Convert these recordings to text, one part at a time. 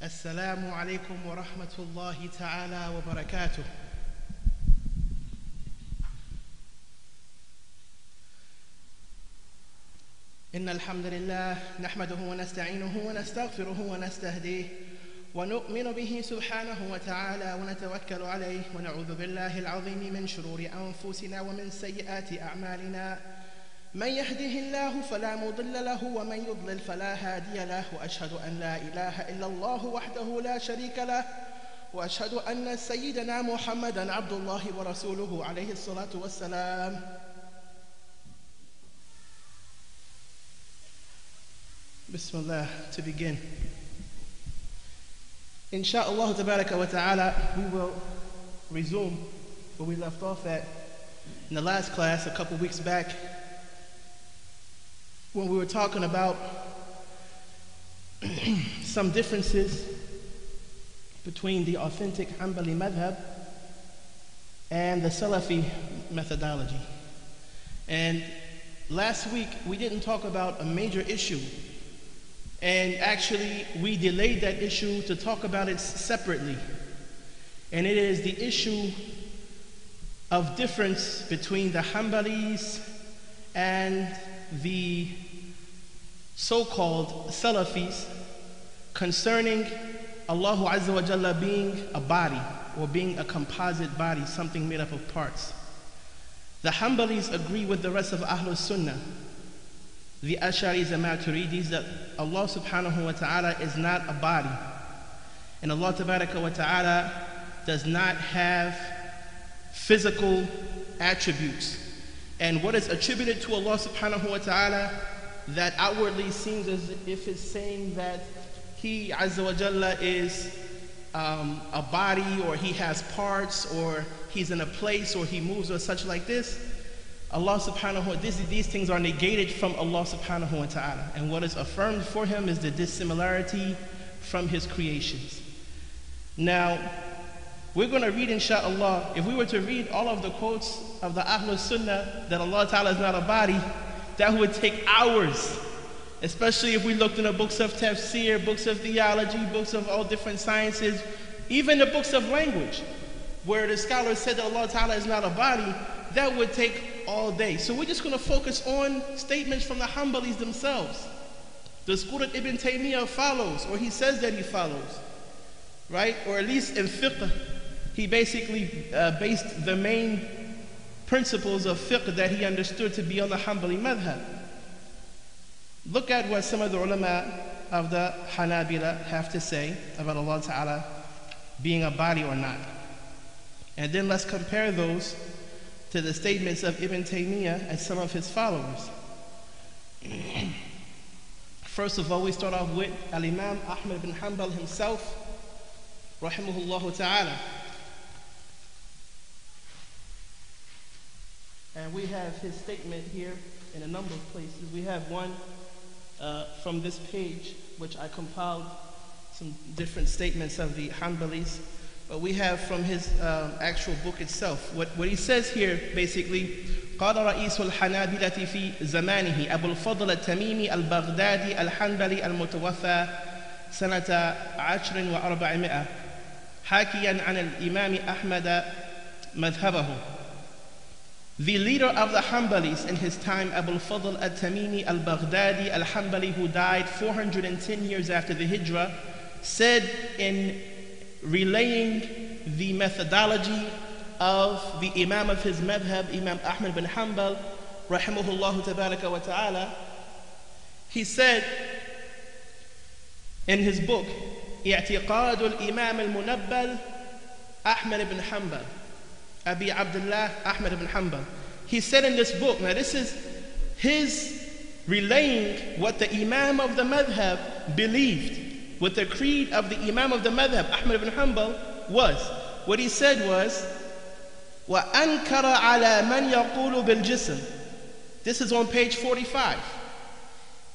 السلام عليكم ورحمة الله تعالى وبركاته. إن الحمد لله نحمده ونستعينه ونستغفره ونستهديه ونؤمن به سبحانه وتعالى ونتوكل عليه ونعوذ بالله العظيم من شرور أنفسنا ومن سيئات أعمالنا. من يهده الله فلا مضل له ومن يضلل فلا هادي له، وأشهد أن لا إله إلا الله وحده لا شريك له، وأشهد أن سيدنا محمدا عبد الله ورسوله عليه الصلاة والسلام. Bismillah, to begin. Insha'Allah tabaraka wa ta'ala, we will resume where we left off at in the last class a couple weeks back, when we were talking about some differences between the authentic Hanbali madhab and the Salafi methodology. And last week we didn't talk about a major issue, and actually we delayed that issue to talk about it separately. And it is the issue of difference between the Hanbalis and the so-called Salafis concerning Allah Azza wa Jalla being a body, or being a composite body, something made up of parts. The Hanbalis agree with the rest of Ahlul Sunnah, the Ash'aris and Maturidis, that Allah subhanahu wa ta'ala is not a body, and Allah tabaraka wa ta'ala does not have physical attributes. And what is attributed to Allah subhanahu wa ta'ala that outwardly seems as if it's saying that He Azza wa Jalla is a body, or He has parts, or He's in a place, or He moves, or such like this, Allah subhanahu wa ta'ala, these things are negated from Allah subhanahu wa ta'ala. And what is affirmed for Him is the dissimilarity from His creations. Now, we're going to read, insha'Allah, if we were to read all of the quotes of the Ahlul Sunnah that Allah Ta'ala is not a body, that would take hours, especially if we looked in the books of tafsir, books of theology, books of all different sciences, even the books of language, where the scholars said that Allah Ta'ala is not a body. That would take all day. So we're just going to focus on statements from the Hanbalis themselves. The school that Ibn Taymiyyah follows, or he says that he follows, right? Or at least in fiqh, he basically based the main principles of fiqh that he understood to be on the Hanbali madhab. Look at what some of the ulama of the Hanabila have to say about Allah Ta'ala being a body or not. And then let's compare those to the statements of Ibn Taymiyyah and some of his followers. First of all, we start off with Al-Imam Ahmad bin Hanbal himself, rahimahullah ta'ala. And we have his statement here in a number of places. We have one from this page, which I compiled some different statements of the Hanbalis. But we have from his actual book itself. What he says here, basically, قال رئيس الحنابلة في زمانه أبو الفضل التميمي البغدادي الحنبلي المتوفى سنة 10 و400 حاكيا عن الإمام أحمد مذهبه. The leader of the Hanbalis in his time, Abu al-Fadl al-Tamimi al-Baghdadi al-Hanbali, who died 410 years after the Hijrah, said in relaying the methodology of the Imam of his madhab, Imam Ahmad bin Hanbal, rahimahullah tabaraka wa ta'ala, he said in his book, اعتقاد الإمام المنبل أحمد بن حنبل Abi Abdullah Ahmad ibn Hanbal. He said in this book, now this is his relaying what the Imam of the Madhab believed, what the creed of the Imam of the Madhab, Ahmad ibn Hanbal, was. What he said was, وَأَنْكَرَ عَلَى مَنْ يَقُولُ بِالْجِسْمِ. This is on page 45.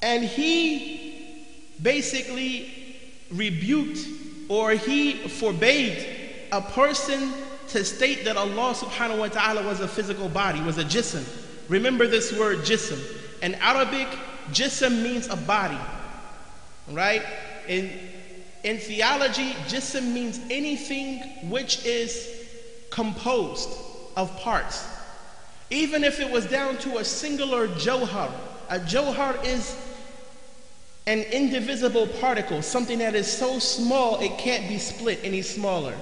And he basically rebuked, or he forbade a person to state that Allah subhanahu wa ta'ala was a physical body, was a jism. Remember this word jism. In Arabic, jism means a body, right? And In theology, jism means anything which is composed of parts. Even if it was down to a singular jawhar. A jawhar is an indivisible particle, something that is so small it can't be split any smaller.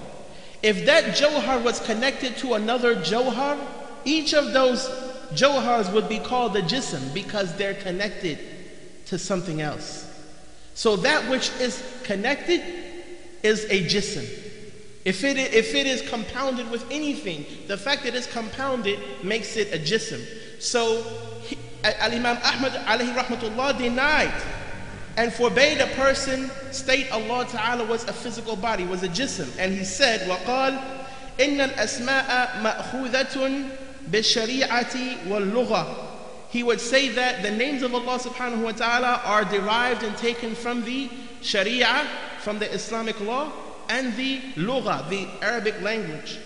If that jawhar was connected to another jawhar, each of those jawhars would be called the jism because they're connected to something else. So that which is connected is a jism. If it is compounded with anything, the fact that it's compounded makes it a jism. So Al-Imam Ahmad alayhi rahmatullah denied and forbade a person state Allah Ta'ala was a physical body, was a jism. And he said, وَقَالْ إِنَّ الْأَسْمَاءَ مَأْخُوذَةٌ بِالشَّرِيعَةِ وَاللُّغَةِ. He would say that the names of Allah Subhanahu wa Ta'ala are derived and taken from the Sharia, from the Islamic law, and the lugha, the Arabic language.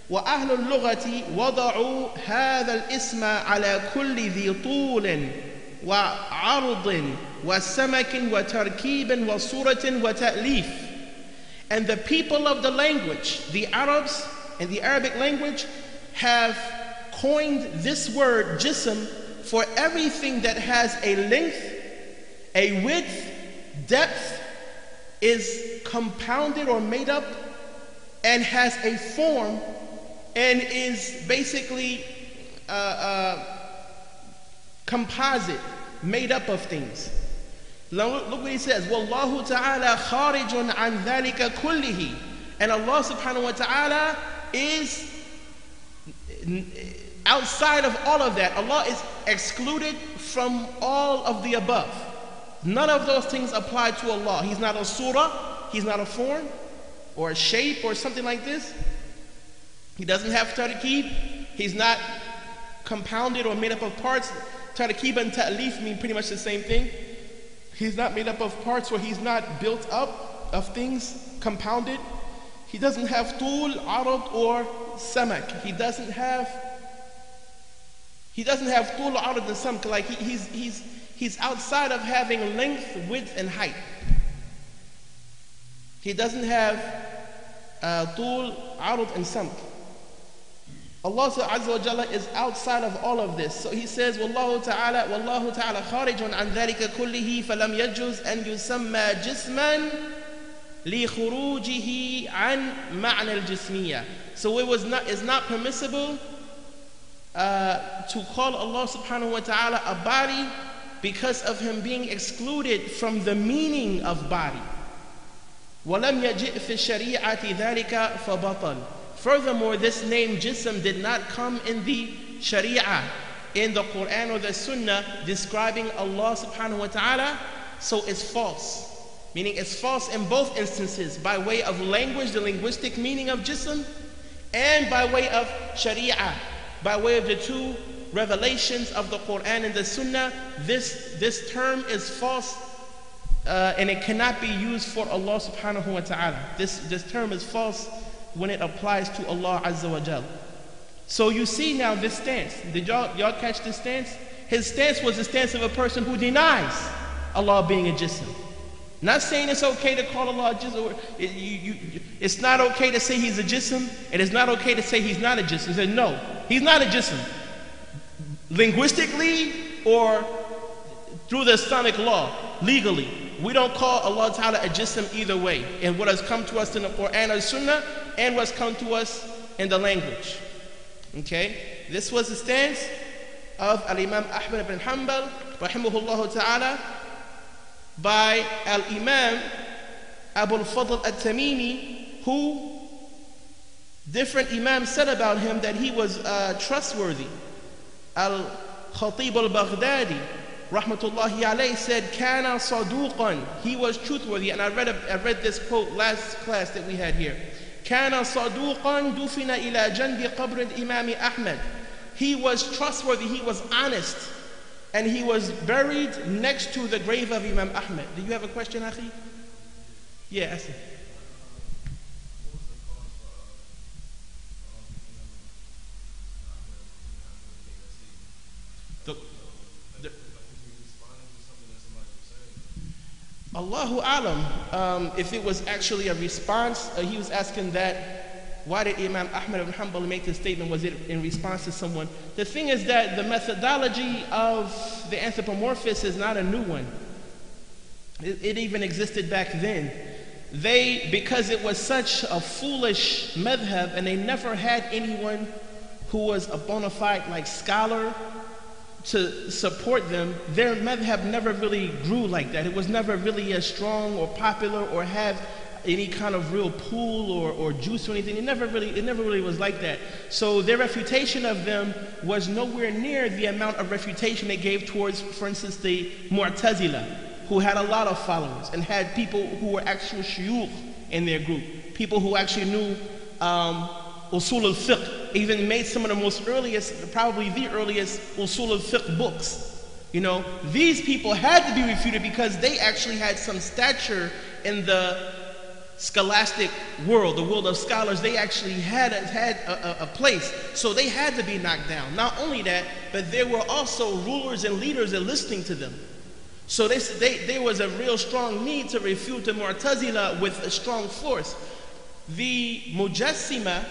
وَأَهْلُ اللُّغَةِ وَضَعُوا هَذَا الْإِسْمَ عَلَى كُلِّ ذِي طُولٍ وَعَرْضٍ وَسَمَكٍ وَتَرْكِيبٍ وَصُورَةٍ وَتَأْلِيفٍ. And the people of the language, the Arabs and the Arabic language, have coined this word jism for everything that has a length, a width, depth, is compounded or made up, and has a form, and is basically composite, made up of things. Look what he says, وَاللَّهُ تَعَالَى خَارِجٌ عَنْ ذَلِكَ كُلِّهِ. And Allah subhanahu wa ta'ala is outside of all of that. Allah is excluded from all of the above. None of those things apply to Allah. He's not a surah, He's not a form, or a shape, or something like this. He doesn't have tarkeeb. He's not compounded or made up of parts. Tarkeeb and ta'lif mean pretty much the same thing. He's not made up of parts, or He's not built up of things, compounded. He doesn't have tul, arad, or samak. He doesn't have tul, arad, and samak. Like he's outside of having length, width, and height. He doesn't have tul, arad, and samak. Allah Azza wa Jalla is outside of all of this. So he says, Wallahu ta'ala kharijun an dhalika kullihi falam yajuz an yusamma jisman li khurujihi an ma'na al-jismiyya. So it's not permissible to call Allah subhanahu wa ta'ala a body because of Him being excluded from the meaning of body. وَلَمْ يَجِئْ فِي الشَّرِيعَةِ ذَلِكَ فَبَطَلْ. Furthermore, this name jism did not come in the Sharia, in the Quran or the Sunnah, describing Allah subhanahu wa ta'ala, so it's false. Meaning it's false in both instances, by way of language, the linguistic meaning of jism, and by way of Sharia, by way of the two revelations of the Quran and the Sunnah. This term is false, and it cannot be used for Allah subhanahu wa ta'ala. This term is false when it applies to Allah Azza wa Jal. So you see now this stance. Did y'all catch this stance? His stance was the stance of a person who denies Allah being a jism. Not saying it's okay to call Allah a jism. It's not okay to say He's a jism, and it's not okay to say He's not a jism. He said, no, He's not a jism. Linguistically or through the Islamic law, legally, we don't call Allah Ta'ala a jism either way. And what has come to us in the Quran or Sunnah, and what's come to us in the language. Okay? This was the stance of Al-Imam Ahmad ibn Hanbal, rahimahullah ta'ala, by Al-Imam Abu al-Fadl at-Tamimi, who different imams said about him that he was trustworthy. Al-Khatib al-Baghdadi, rahmatullahi alayhi, said, Kana saduqan, he was truthworthy. And I read this quote last class that we had here. Kana saduqan dufina ila janbi qabr al-Imam Ahmad. He was trustworthy, he was honest, and he was buried next to the grave of Imam Ahmad. Do you have a question, Akhi? Yeah, I see. Allah Wallahu alam, if it was actually a response, he was asking that, why did Imam Ahmad ibn Hanbal make this statement? Was it in response to someone? The thing is that the methodology of the anthropomorphists is not a new one. It even existed back then. Because it was such a foolish madhab, and they never had anyone who was a bona fide like scholar to support them, their madhab never really grew like that. It was never really as strong or popular or have any kind of real pool or juice or anything. It never really was like that. So their refutation of them was nowhere near the amount of refutation they gave towards, for instance, the Mu'tazila, who had a lot of followers and had people who were actual shuyukh in their group, people who actually knew usul al-fiqh, even made some of the most earliest, probably the earliest usul al-fiqh books. You know, these people had to be refuted because they actually had some stature in the scholastic world, the world of scholars. They actually had a place, so they had to be knocked down. Not only that, but there were also rulers and leaders that listening to them. So there was a real strong need to refute the Mu'tazila with a strong force. The Mujassima,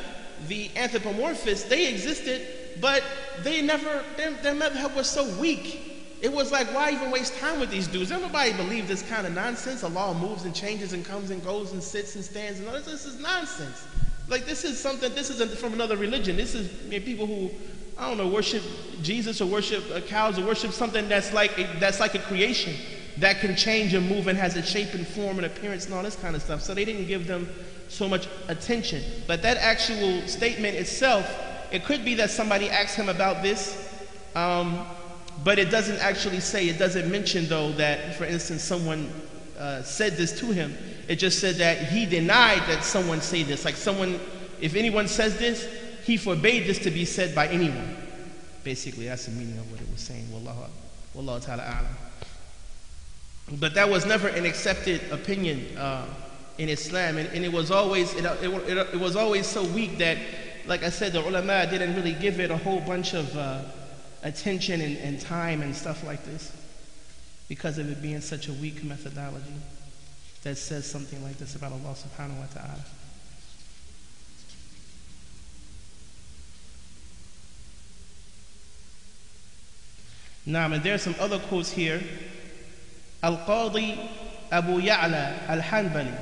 the anthropomorphists, they existed, but their madhab was so weak. It was like, why even waste time with these dudes? Nobody believes this kind of nonsense. Allah moves and changes and comes and goes and sits and stands and all this. This is nonsense. Like, this isn't from another religion. This is people who, I don't know, worship Jesus or worship cows or worship something that's like a creation that can change and move and has a shape and form and appearance and all this kind of stuff. So they didn't give them so much attention. But that actual statement itself, it could be that somebody asked him about this, but it doesn't actually say, it doesn't mention though that, for instance, someone said this to him. It just said that he denied that someone say this. Like someone, if anyone says this, he forbade this to be said by anyone. Basically, that's the meaning of what it was saying. Wallahu ta'ala a'lam. But that was never an accepted opinion in Islam, and it was always it was always so weak that, like I said, the ulama didn't really give it a whole bunch of attention and time and stuff like this, because of it being such a weak methodology that says something like this about Allah subhanahu wa ta'ala. Now, and there are some other quotes here. Al-Qadi Abu Ya'la Al-Hanbali,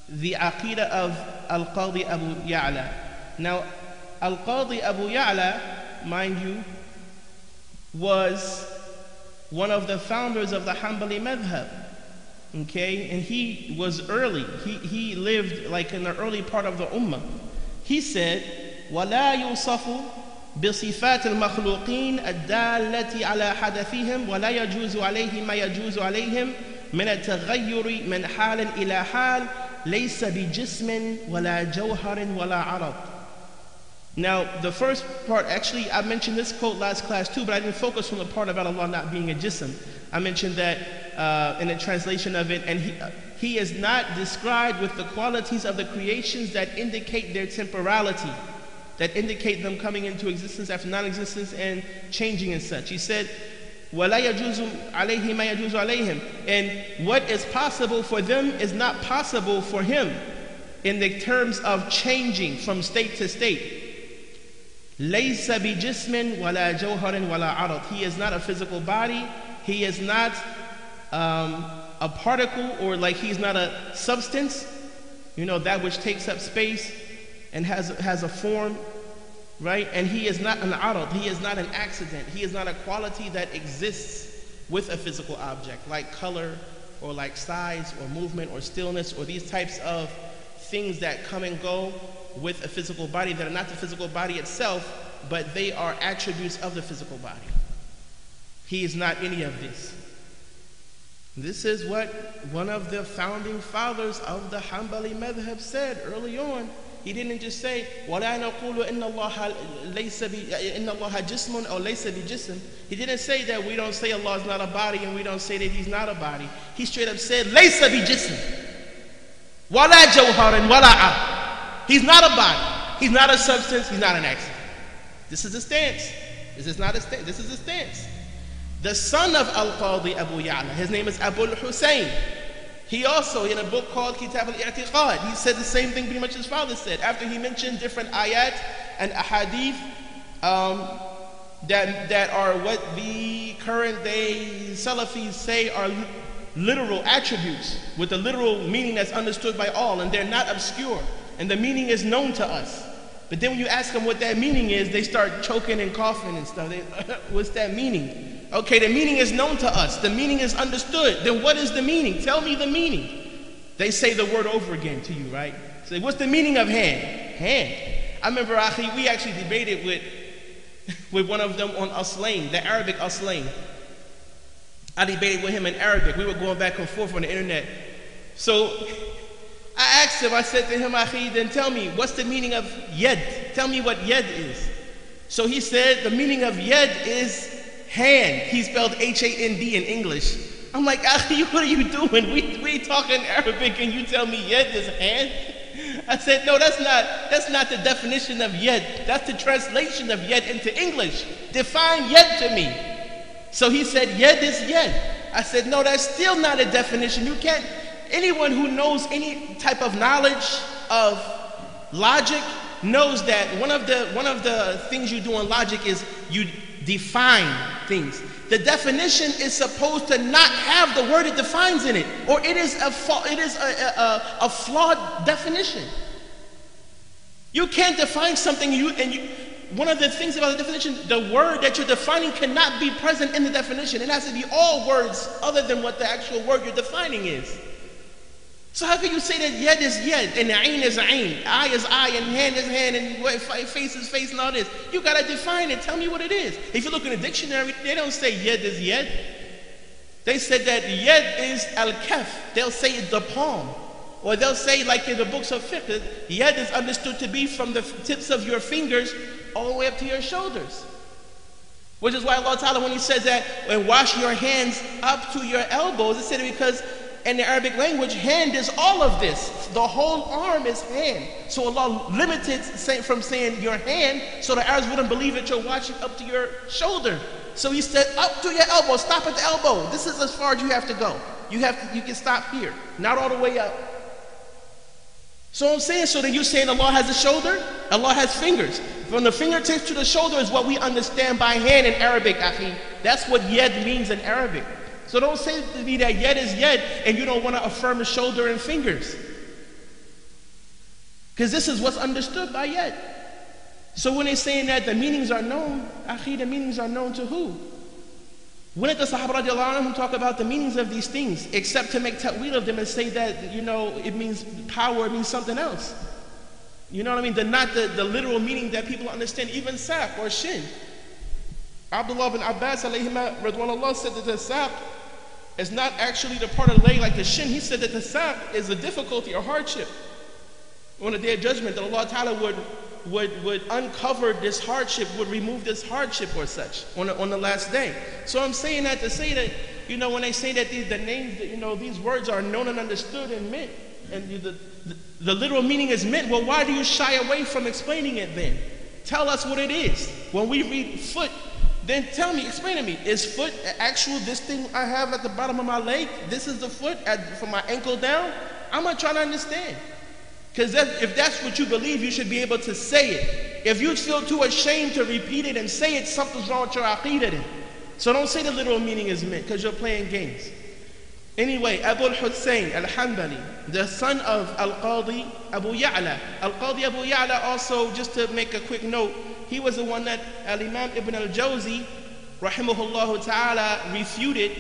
the Aqidah of Al-Qadi Abu Ya'la. Now, Al-Qadi Abu Ya'la, mind you, was one of the founders of the Hanbali madhab. Okay, and he was early. He lived like in the early part of the Ummah. He said, وَلَا يُوصَفُ بصفات المخلوقين الدالة على حدثهم ولا يجوز عليه ما يجوز عليهم من التغير من حال إلى حال ليس بجسم ولا جوهر ولا عرض. Now, the first part, actually, I mentioned this quote last class too, but I didn't focus on the part about Allah not being a jism. I mentioned that in the translation of it, and he is not described with the qualities of the creations that indicate their temporality, that indicate them coming into existence after non-existence and changing and such. He said, وَلَا يَجُوزُ عَلَيْهِ مَا يَجُوزُ عَلَيْهِمْ. And what is possible for them is not possible for him in the terms of changing from state to state. لَيْسَ بِجِسْمٍ وَلَا جَوْهَرٍ وَلَا عَرَضٍ. He is not a physical body. He is not a particle, or like he's not a substance, you know, that which takes up space and has a form, right? And he is not an arad, he is not an accident, he is not a quality that exists with a physical object, like color or like size or movement or stillness or these types of things that come and go with a physical body that are not the physical body itself, but they are attributes of the physical body. He is not any of this. This is what one of the founding fathers of the Hanbali madhab said early on. He didn't just say, وَلَا نَقُولُ إِنَّ اللَّهَ جِسْمٌ أو لَيْسَ بِجِسْمٍ. He didn't say that we don't say Allah is not a body and we don't say that He's not a body. He straight up said, لَيْسَ بِجِسْمٍ وَلَا جَوْهَرٍ وَلَا عَرْضٍ. He's not a body. He's not a substance. He's not an accident. This is the stance. This is not a stance. This is the stance. the son of Al-Qadi Abu Ya'la. His name is Abu al-Hussein. He also, in a book called Kitab al-I'tiqad, he said the same thing pretty much his father said. After he mentioned different ayat and ahadith that are what the current day Salafis say are literal attributes with a literal meaning that's understood by all, and they're not obscure, and the meaning is known to us. But then when you ask them what that meaning is, they start choking and coughing and stuff. What's that meaning? Okay, the meaning is known to us. The meaning is understood. Then what is the meaning? Tell me the meaning. They say the word over again to you, right? Say, what's the meaning of hand? Hand. I remember, Akhi, we actually debated with one of them on Aslain, the Arabic Aslain. I debated with him in Arabic. We were going back and forth on the internet. So I asked him, I said to him, Akhi, then tell me, what's the meaning of yad? Tell me what yad is. So he said, the meaning of yad is hand. He spelled H-A-N-D in English. I'm like, Akhi, what are you doing? We talking Arabic and you tell me yad is hand? I said, no, that's not the definition of yad. That's the translation of yad into English. Define yad to me. So he said, yad is yad. I said, no, that's still not a definition. You can't, anyone who knows any type of knowledge of logic knows that one of the things you do in logic is you define things. The definition is supposed to not have the word it defines in it, or it is a flawed definition. You can't define something one of the things about the definition, the word that you're defining cannot be present in the definition. It has to be all words other than what the actual word you're defining is. So how can you say that yad is yad, and ayn is ayn, eye is eye, and hand is hand, and face is face, and all this? You gotta define it. Tell me what it is. If you look in a dictionary, they don't say yad is yad. They said that yad is al-kaf. They'll say it's the palm. Or they'll say, like in the books of fiqh, yad is understood to be from the tips of your fingers all the way up to your shoulders. Which is why Allah Ta'ala, when He says that, and wash your hands up to your elbows, it said it because in the Arabic language, hand is all of this. The whole arm is hand. So Allah limited from saying your hand, so the Arabs wouldn't believe that you're washing up to your shoulder. So He said up to your elbow, stop at the elbow. This is as far as you have to go. You can stop here, not all the way up. So I'm saying, so then you're saying Allah has a shoulder? Allah has fingers. From the fingertips to the shoulder is what we understand by hand in Arabic, Akhi. That's what yad means in Arabic. So don't say to me that yad is yad and you don't want to affirm the shoulder and fingers. Because this is what's understood by yad. So when they're saying that the meanings are known, Akhi, the meanings are known to who? When did the Sahaba radiallahu anhum talk about the meanings of these things, except to make ta'wil of them and say that, it means power, it means something else? You know what I mean? Not the literal meaning that people understand, even saq or shin. Abdullah bin Abbas alayhima radwanullah said that the saq is not actually the part of the leg like the shin. He said that the saq is a difficulty or hardship. On the Day of Judgment, that Allah Ta'ala would uncover this hardship, would remove this hardship or such on the last day. So I'm saying that to say that, when they say that the names, these words are known and understood and meant, and the literal meaning is meant, well, why do you shy away from explaining it then? Tell us what it is. When we read foot, then explain to me, is foot actual this thing I have at the bottom of my leg? This is the foot from my ankle down? I'm not trying to understand. Because if that's what you believe, you should be able to say it. If you feel too ashamed to repeat it and say it, something's wrong with your aqeedah then. So don't say the literal meaning is meant, because you're playing games. Anyway, Abu al-Hussein al-Hanbali, the son of Al-Qadi Abu Ya'la. Al-Qadi Abu Ya'la also, just to make a quick note, he was the one that Al-Imam Ibn al-Jawzi, rahimahullah ta'ala, refuted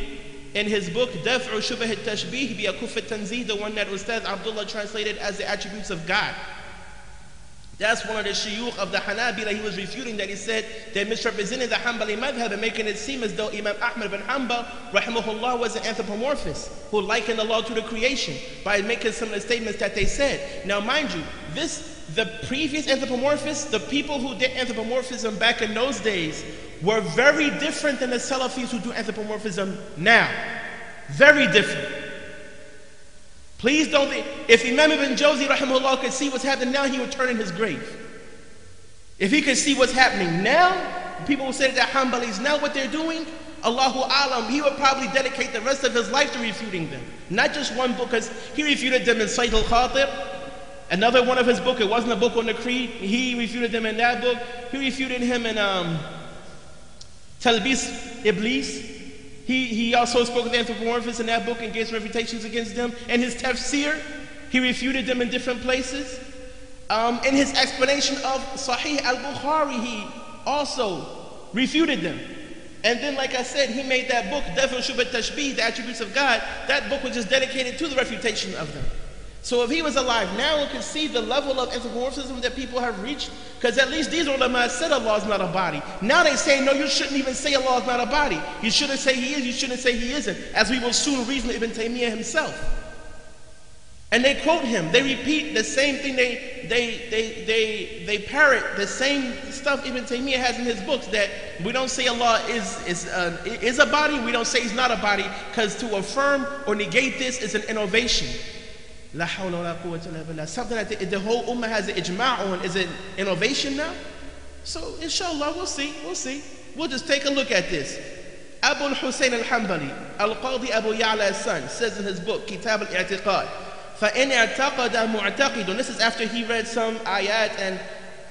in his book, Daf'u Shubah al-Tashbih bi Akuf al-Tanzih, the one that Ustaz Abdullah translated as the attributes of God. That's one of the shuyukh of the Hanabila. He was refuting that. He said they misrepresented the Hanbali madhab and making it seem as though Imam Ahmad bin Hanbal, rahimahullah, was an anthropomorphist who likened Allah to the creation by making some of the statements that they said. Now mind you, the previous anthropomorphists, the people who did anthropomorphism back in those days, were very different than the Salafis who do anthropomorphism now. Very different. Please don't think, if Imam Ibn Jawzi rahimahullah could see what's happening now, he would turn in his grave. If he could see what's happening now, people will say that Hanbalis now what they're doing, Allahu Alam, he would probably dedicate the rest of his life to refuting them. Not just one book, because he refuted them in Sayd al-Khatir. Another one of his book, it wasn't a book on the creed, he refuted them in that book. He refuted him in Talbis Iblis. He also spoke of the anthropomorphists in that book and gave some refutations against them. In his tafsir, he refuted them in different places. In his explanation of Sahih al-Bukhari, he also refuted them. And then, like I said, he made that book, Daf'u Shubhat Tashbih, the attributes of God. That book was just dedicated to the refutation of them. So if he was alive now, we could see the level of anthropomorphism that people have reached. Because at least these ulama said Allah is not a body. Now they say, no, you shouldn't even say Allah is not a body. You shouldn't say he is, you shouldn't say he isn't. As we will soon reason Ibn Taymiyyah himself. And they quote him. They repeat the same thing. They parrot the same stuff Ibn Taymiyyah has in his books, that we don't say Allah is a body. We don't say he's not a body, because to affirm or negate this is an innovation. La hawla wa la quwwata illa billah. Something that the whole ummah has an ijma' on. Is it innovation now? So inshallah, we'll see. We'll just take a look at this. Abu al-Hussein al-Hanbali, al-Qadi Abu Ya'la's son, says in his book, Kitab al-I'tiqad, فَإِنْ اعْتَقَدَ مُعْتَقِدٌ. This is after he read some ayat and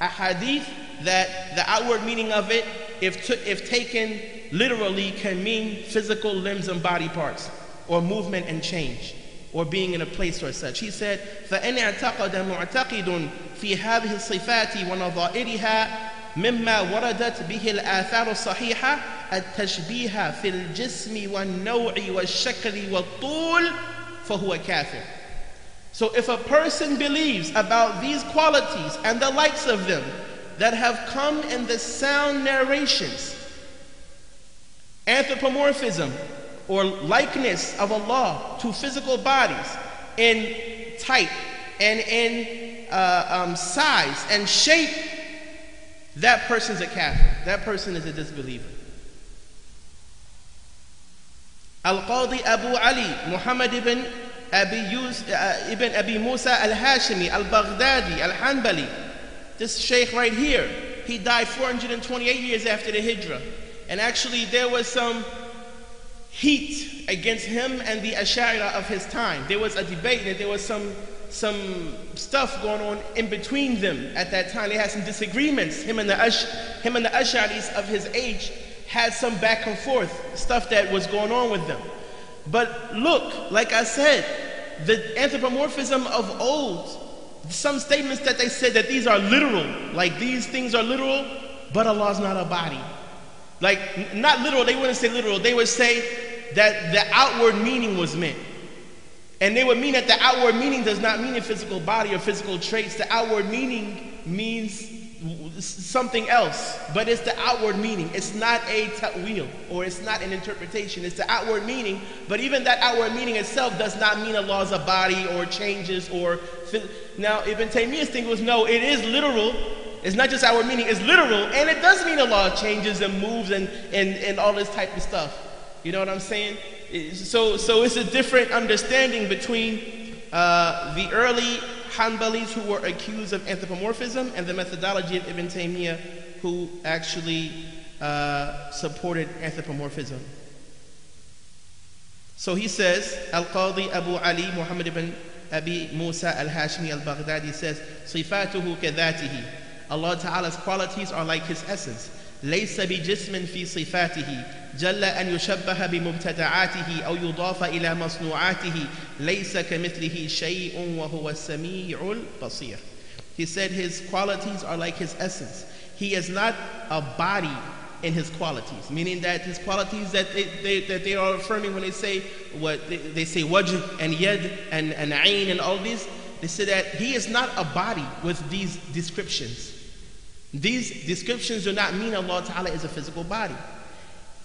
ahadith that the outward meaning of it, if taken literally, can mean physical limbs and body parts, or movement and change, or being in a place or such. He said, فَإِنْ اعْتَقَدَ مُعْتَقِدٌ فِي هَذِهِ الصِّفَاتِ وَنَظَائِرِهَا مما وردت به الآثار الصحيحة التشبيه في الجسم والنوع والشكل والطول فهو كافر. So if a person believes about these qualities and the likes of them that have come in the sound narrations, anthropomorphism or likeness of Allah to physical bodies in type and in size and shape, that person's a kafir. That person is a disbeliever. Al-Qadi Abu Ali, Muhammad ibn Abi Musa al-Hashimi, al-Baghdadi, al-Hanbali. This sheikh right here, he died 428 years after the Hijrah. And actually there was some heat against him and the Ash'ari of his time. There was a debate and there was some stuff going on in between them at that time. They had some disagreements. Him and the Ash'aris of his age had some back and forth stuff that was going on with them. But look, like I said, the anthropomorphism of old, some statements that they said that these are literal, like these things are literal, but Allah's not a body. Like, not literal, they wouldn't say literal, they would say that the outward meaning was meant. And they would mean that the outward meaning does not mean a physical body or physical traits. The outward meaning means something else, but it's the outward meaning. It's not a ta'wil, or it's not an interpretation. It's the outward meaning, but even that outward meaning itself does not mean Allah is a body or changes or... Now, Ibn Taymiyyah's thing was, no, it is literal. It's not just outward meaning, it's literal, and it does mean Allah changes and moves and all this type of stuff. You know what I'm saying? So it's a different understanding between the early Hanbalis who were accused of anthropomorphism and the methodology of Ibn Taymiyyah who actually supported anthropomorphism. So he says, Al-Qadi Abu Ali Muhammad ibn Abi Musa al-Hashmi al-Baghdadi says, صِفَاتُهُ كَذَاتِهِ. Allah Ta'ala's qualities are like His essence. لَيْسَ بِجِسْمٍ فِي صِفَاتِهِ جل أن يشبه بمبتدعاته أو يضاف إلى مصنوعاته ليس كمثله شيء وهو السميع البصير. He said His qualities are like His essence. He is not a body in His qualities, meaning that His qualities that they are affirming when they say what they say wajh and yad and ayn and all these, they say that He is not a body with these descriptions. These descriptions do not mean Allah Ta'ala is a physical body.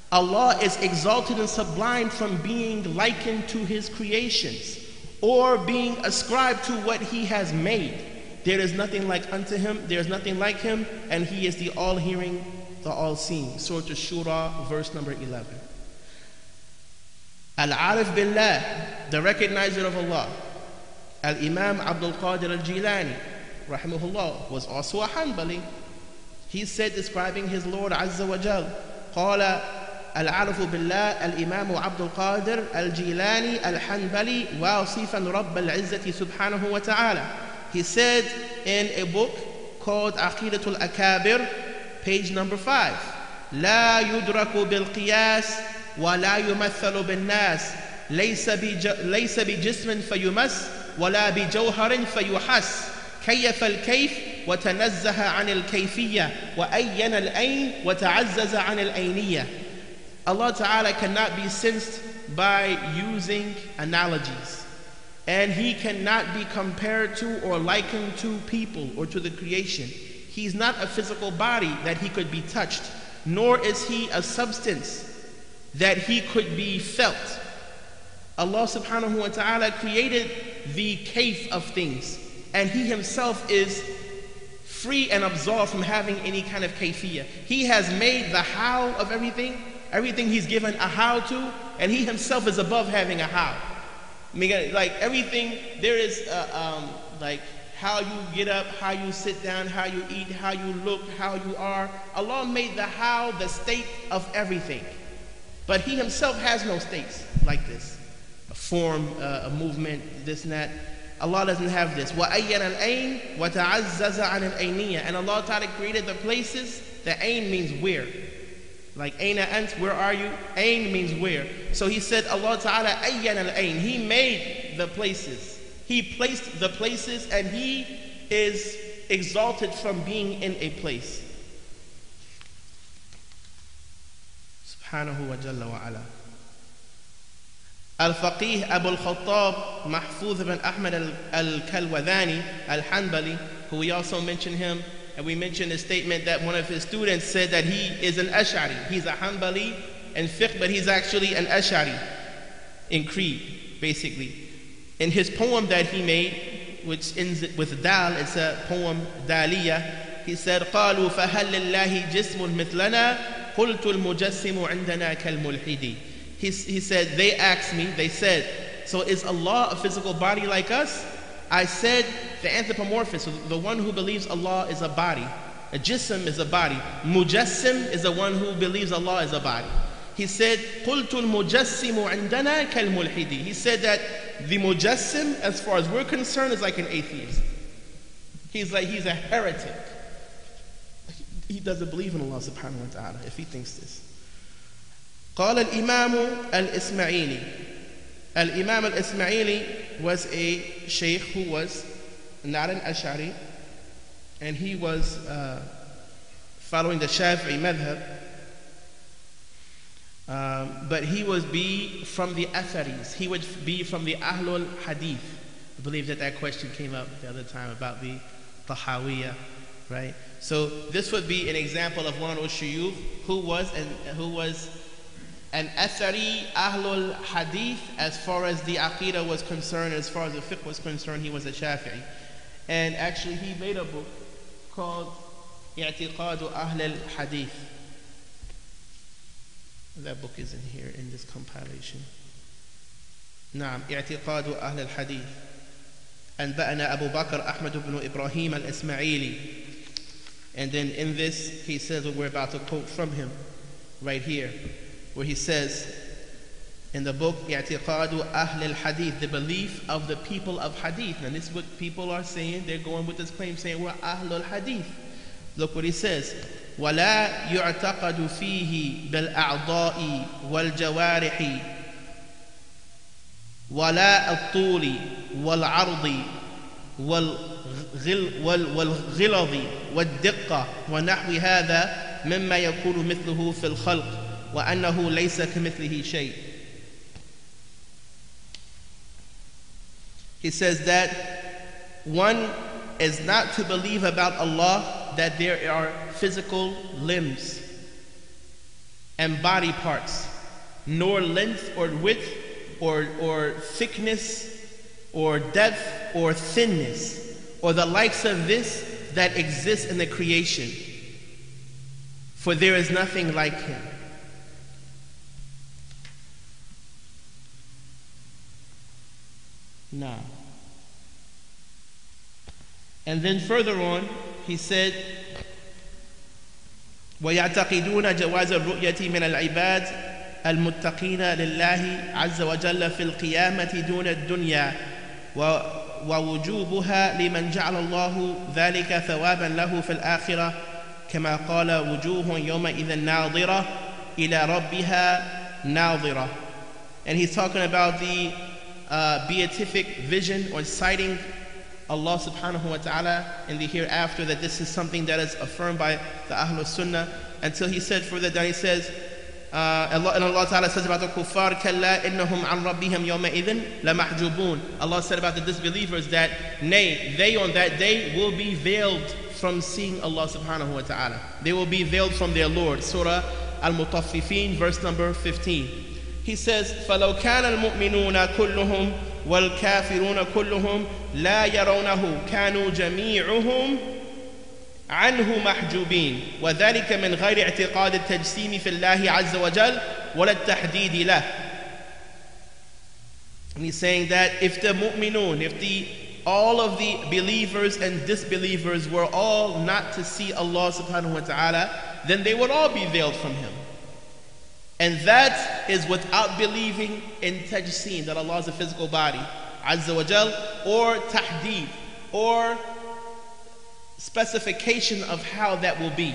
Allah is exalted and sublime from being likened to His creations or being ascribed to what He has made. There is nothing like unto Him, there is nothing like Him, and He is the all-hearing, the all-seeing. Surah Ash-Shura, verse number 11. Al-Arif Billah, the recognizer of Allah, Al-Imam Abdul Qadir al-Jilani, rahimahullah, was also a Hanbali. He said, describing his Lord Azza wa Jal, قال العارف بالله الإمام عبد القادر الجيلاني الحنبلي واصفا رب العزة سبحانه وتعالى. He said in a book called عقيدة الأكابر, page number 5, لا يدرك بالقياس ولا يمثل بالناس ليس بجسم فيمس ولا بجوهر فيحس كيف الكيف وتنزه عن الكيفية وأين الأين وتعزز عن الأينية. Allah Ta'ala cannot be sensed by using analogies, and He cannot be compared to or likened to people or to the creation. He's not a physical body that He could be touched, nor is He a substance that He could be felt. Allah Subhanahu wa Ta'ala created the kayf of things, and He Himself is free and absolved from having any kind of kayfiyah. He has made the how of everything. Everything He's given a how to, and He Himself is above having a how. I mean, like everything, there is like how you get up, how you sit down, how you eat, how you look, how you are. Allah made the how, the state of everything. But He Himself has no states like this. A form, a movement, this and that. Allah doesn't have this. وَأَيَّنَ الْأَيْنِ وَتَعَزَّزَ عَنِ الْأَيْنِيَّةِ. And Allah Ta'ala created the places. The ain means where. Like aina ant, where are you? Ain means where. So He said, Allah Ta'ala ayyan al-ain. He made the places. He placed the places, and He is exalted from being in a place. Subhanahu wa jalla wa ala. Al-Faqih Abu al-Khattab Mahfuz ibn Ahmad al-Kalwadani al-Hanbali, who we also mentioned him. And we mentioned a statement that one of his students said that he is an Ash'ari. He's a Hanbali in fiqh, but he's actually an Ash'ari in creed, basically. In his poem that he made, which ends with dal, it's a poem daliyah. He said, قالوا فهل لله جسم مثلنا قلت المجسم عندنا كالملحد. He said, they asked me, they said, so is Allah a physical body like us? I said, the anthropomorphist, so the one who believes Allah is a body. A jism is a body. Mujassim is the one who believes Allah is a body. He said, قُلْتُ الْمُجَسِّمُ عِنْدَنَا كَالْمُلْحِدِ. He said that the mujassim, as far as we're concerned, is like an atheist. He's a heretic. He doesn't believe in Allah subhanahu wa ta'ala if he thinks this. قال الإمام الإسماعيلي. Al-Imam al-Ismaili was a sheikh who was not an Ash'ari, and he was following the Shafi'i madhab, but he would be from the Atharis. He would be from the Ahlul Hadith. I believe that question came up the other time about the Tahawiyah, right? So this would be an example of one of those shuyukh who was an Athari Ahlul Hadith. As far as the Aqidah was concerned, as far as the fiqh was concerned, he was a Shafi'i. And actually he made a book called I'tiqadu Ahlul Hadith. That book is in here in this compilation. Naam, I'tiqadu Ahlul Hadith. أنبأنا أبو بكر أحمد بن إبراهيم الإسماعيلي. And then in this he says what we're about to quote from him right here, where he says in the book I'tiqadu Ahl al-Hadith, the belief of the people of Hadith. And this is what people are saying. They're going with this claim saying we're Ahl al-Hadith. Look what he says. وَلَا يُعْتَقَدُ فِيهِ بِالْأَعْضَاءِ وَالْجَوَارِحِ وَلَا الطُّولِ وَالْعَرْضِ وَالْغِلَظِ وَالدِّقَّةِ وَنَحْوِ هَذَا مِمَّا يَكُونُ مِثْلُهُ فِي الْخَلْقِ وَأَنَّهُ لَيْسَ كَمِثْلِهِ شَيْءٍ. He says that one is not to believe about Allah that there are physical limbs and body parts, nor length or width or thickness or depth or thinness or the likes of this that exists in the creation, for there is nothing like Him. Now, and then further on, he said, ويعتقدون جواز الرؤية من العباد المتقين لله عز وجل في القيامة دون الدنيا ووجوبها لمن جعل الله ذلك ثوابا له في الآخرة كما قال وجوه يومئذ ناظرة إلى ربها ناظرة. And he's talking about the beatific vision or sighting Allah subhanahu wa ta'ala in the hereafter, that this is something that is affirmed by the Ahlul Sunnah, until he said further down, he says, Allah ta'ala says about the kuffar, كَلَّا إِنَّهُمْ عَنْ رَبِّهِمْ يَوْمَئِذٍ لَمَحْجُوبُونَ. Allah said about the disbelievers that, nay, they on that day will be veiled from seeing Allah subhanahu wa ta'ala. They will be veiled from their Lord. Surah Al-Mutaffifin, verse number 15. He says, فَلَوْ كَانَ الْمُؤْمِنُونَ كُلُّهُمْ وَالْكَافِرُونَ كُلُّهُمْ لَا يَرَوْنَهُ كَانُوا جَمِيعُهُمْ عنه محجوبين وذلك من غير اعتقاد التجسيم في الله عز وجل ولا التحديد له. And he's saying that if the mu'minun, all of the believers and disbelievers were all not to see Allah subhanahu wa ta'ala, then they would all be veiled from him. And that is without believing in tajseem, that Allah is a physical body, azza wa jal, or tahdeed, or specification of how that will be.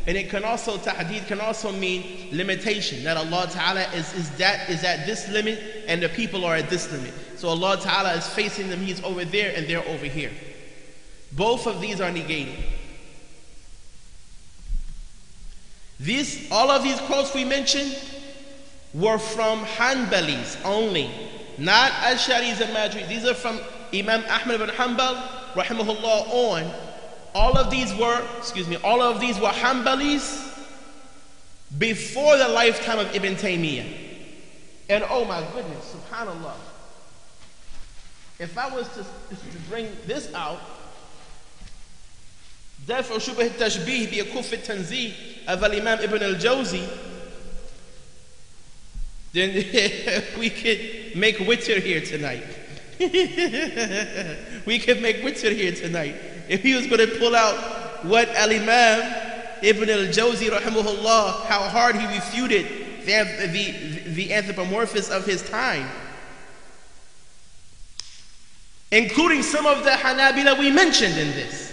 And it can also, tahdeed can also mean limitation, that Allah Ta'ala is at this limit and the people are at this limit. So Allah Ta'ala is facing them, He's over there and they're over here. Both of these are negated. All of these quotes we mentioned were from Hanbalis only, not Ash'aris and Maturidis. These are from Imam Ahmad ibn Hanbal, rahimahullah, on. All of these were Hanbalis before the lifetime of Ibn Taymiyyah. And oh my goodness, subhanallah, if I was to bring this out, Daf'u Shubh al-Tashbih bi Kuf al-Tanzih of Imam Ibn al-Jawzi, then we could make witr here tonight. We could make witr here tonight. If he was going to pull out what Al-Imam Ibn al-Jawzi rahimahullah, how hard he refuted the anthropomorphists of his time, including some of the Hanabila we mentioned in this.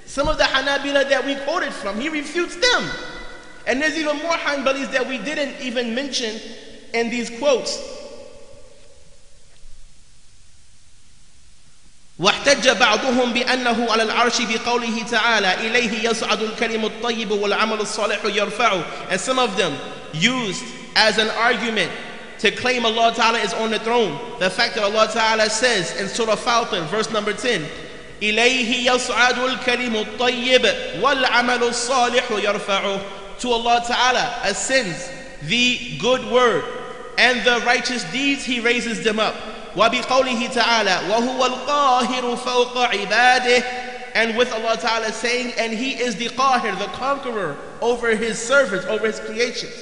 Some of the Hanabila that we quoted from, he refutes them. And there's even more Hanbalis that we didn't even mention in these quotes. واحتج بعضهم بأنه على العرش بقوله تعالى إليه يصعد الكلم الطيب والعمل الصالح يرفعه. And some of them used as an argument to claim Allah Ta'ala is on the throne the fact that Allah Ta'ala says in Surah Fatir, verse number 10, إليه يصعد الكلم الطيب والعمل الصالح يرفعه. To Allah Ta'ala ascends the good word and the righteous deeds, He raises them up. وَبِقَوْلِهِ تَعَالَى وَهُوَ الْقَاهِرُ فَوْقَ عِبَادِهِ. And with Allah Ta'ala saying, and He is the qahir, the conqueror over His servants, over His creations.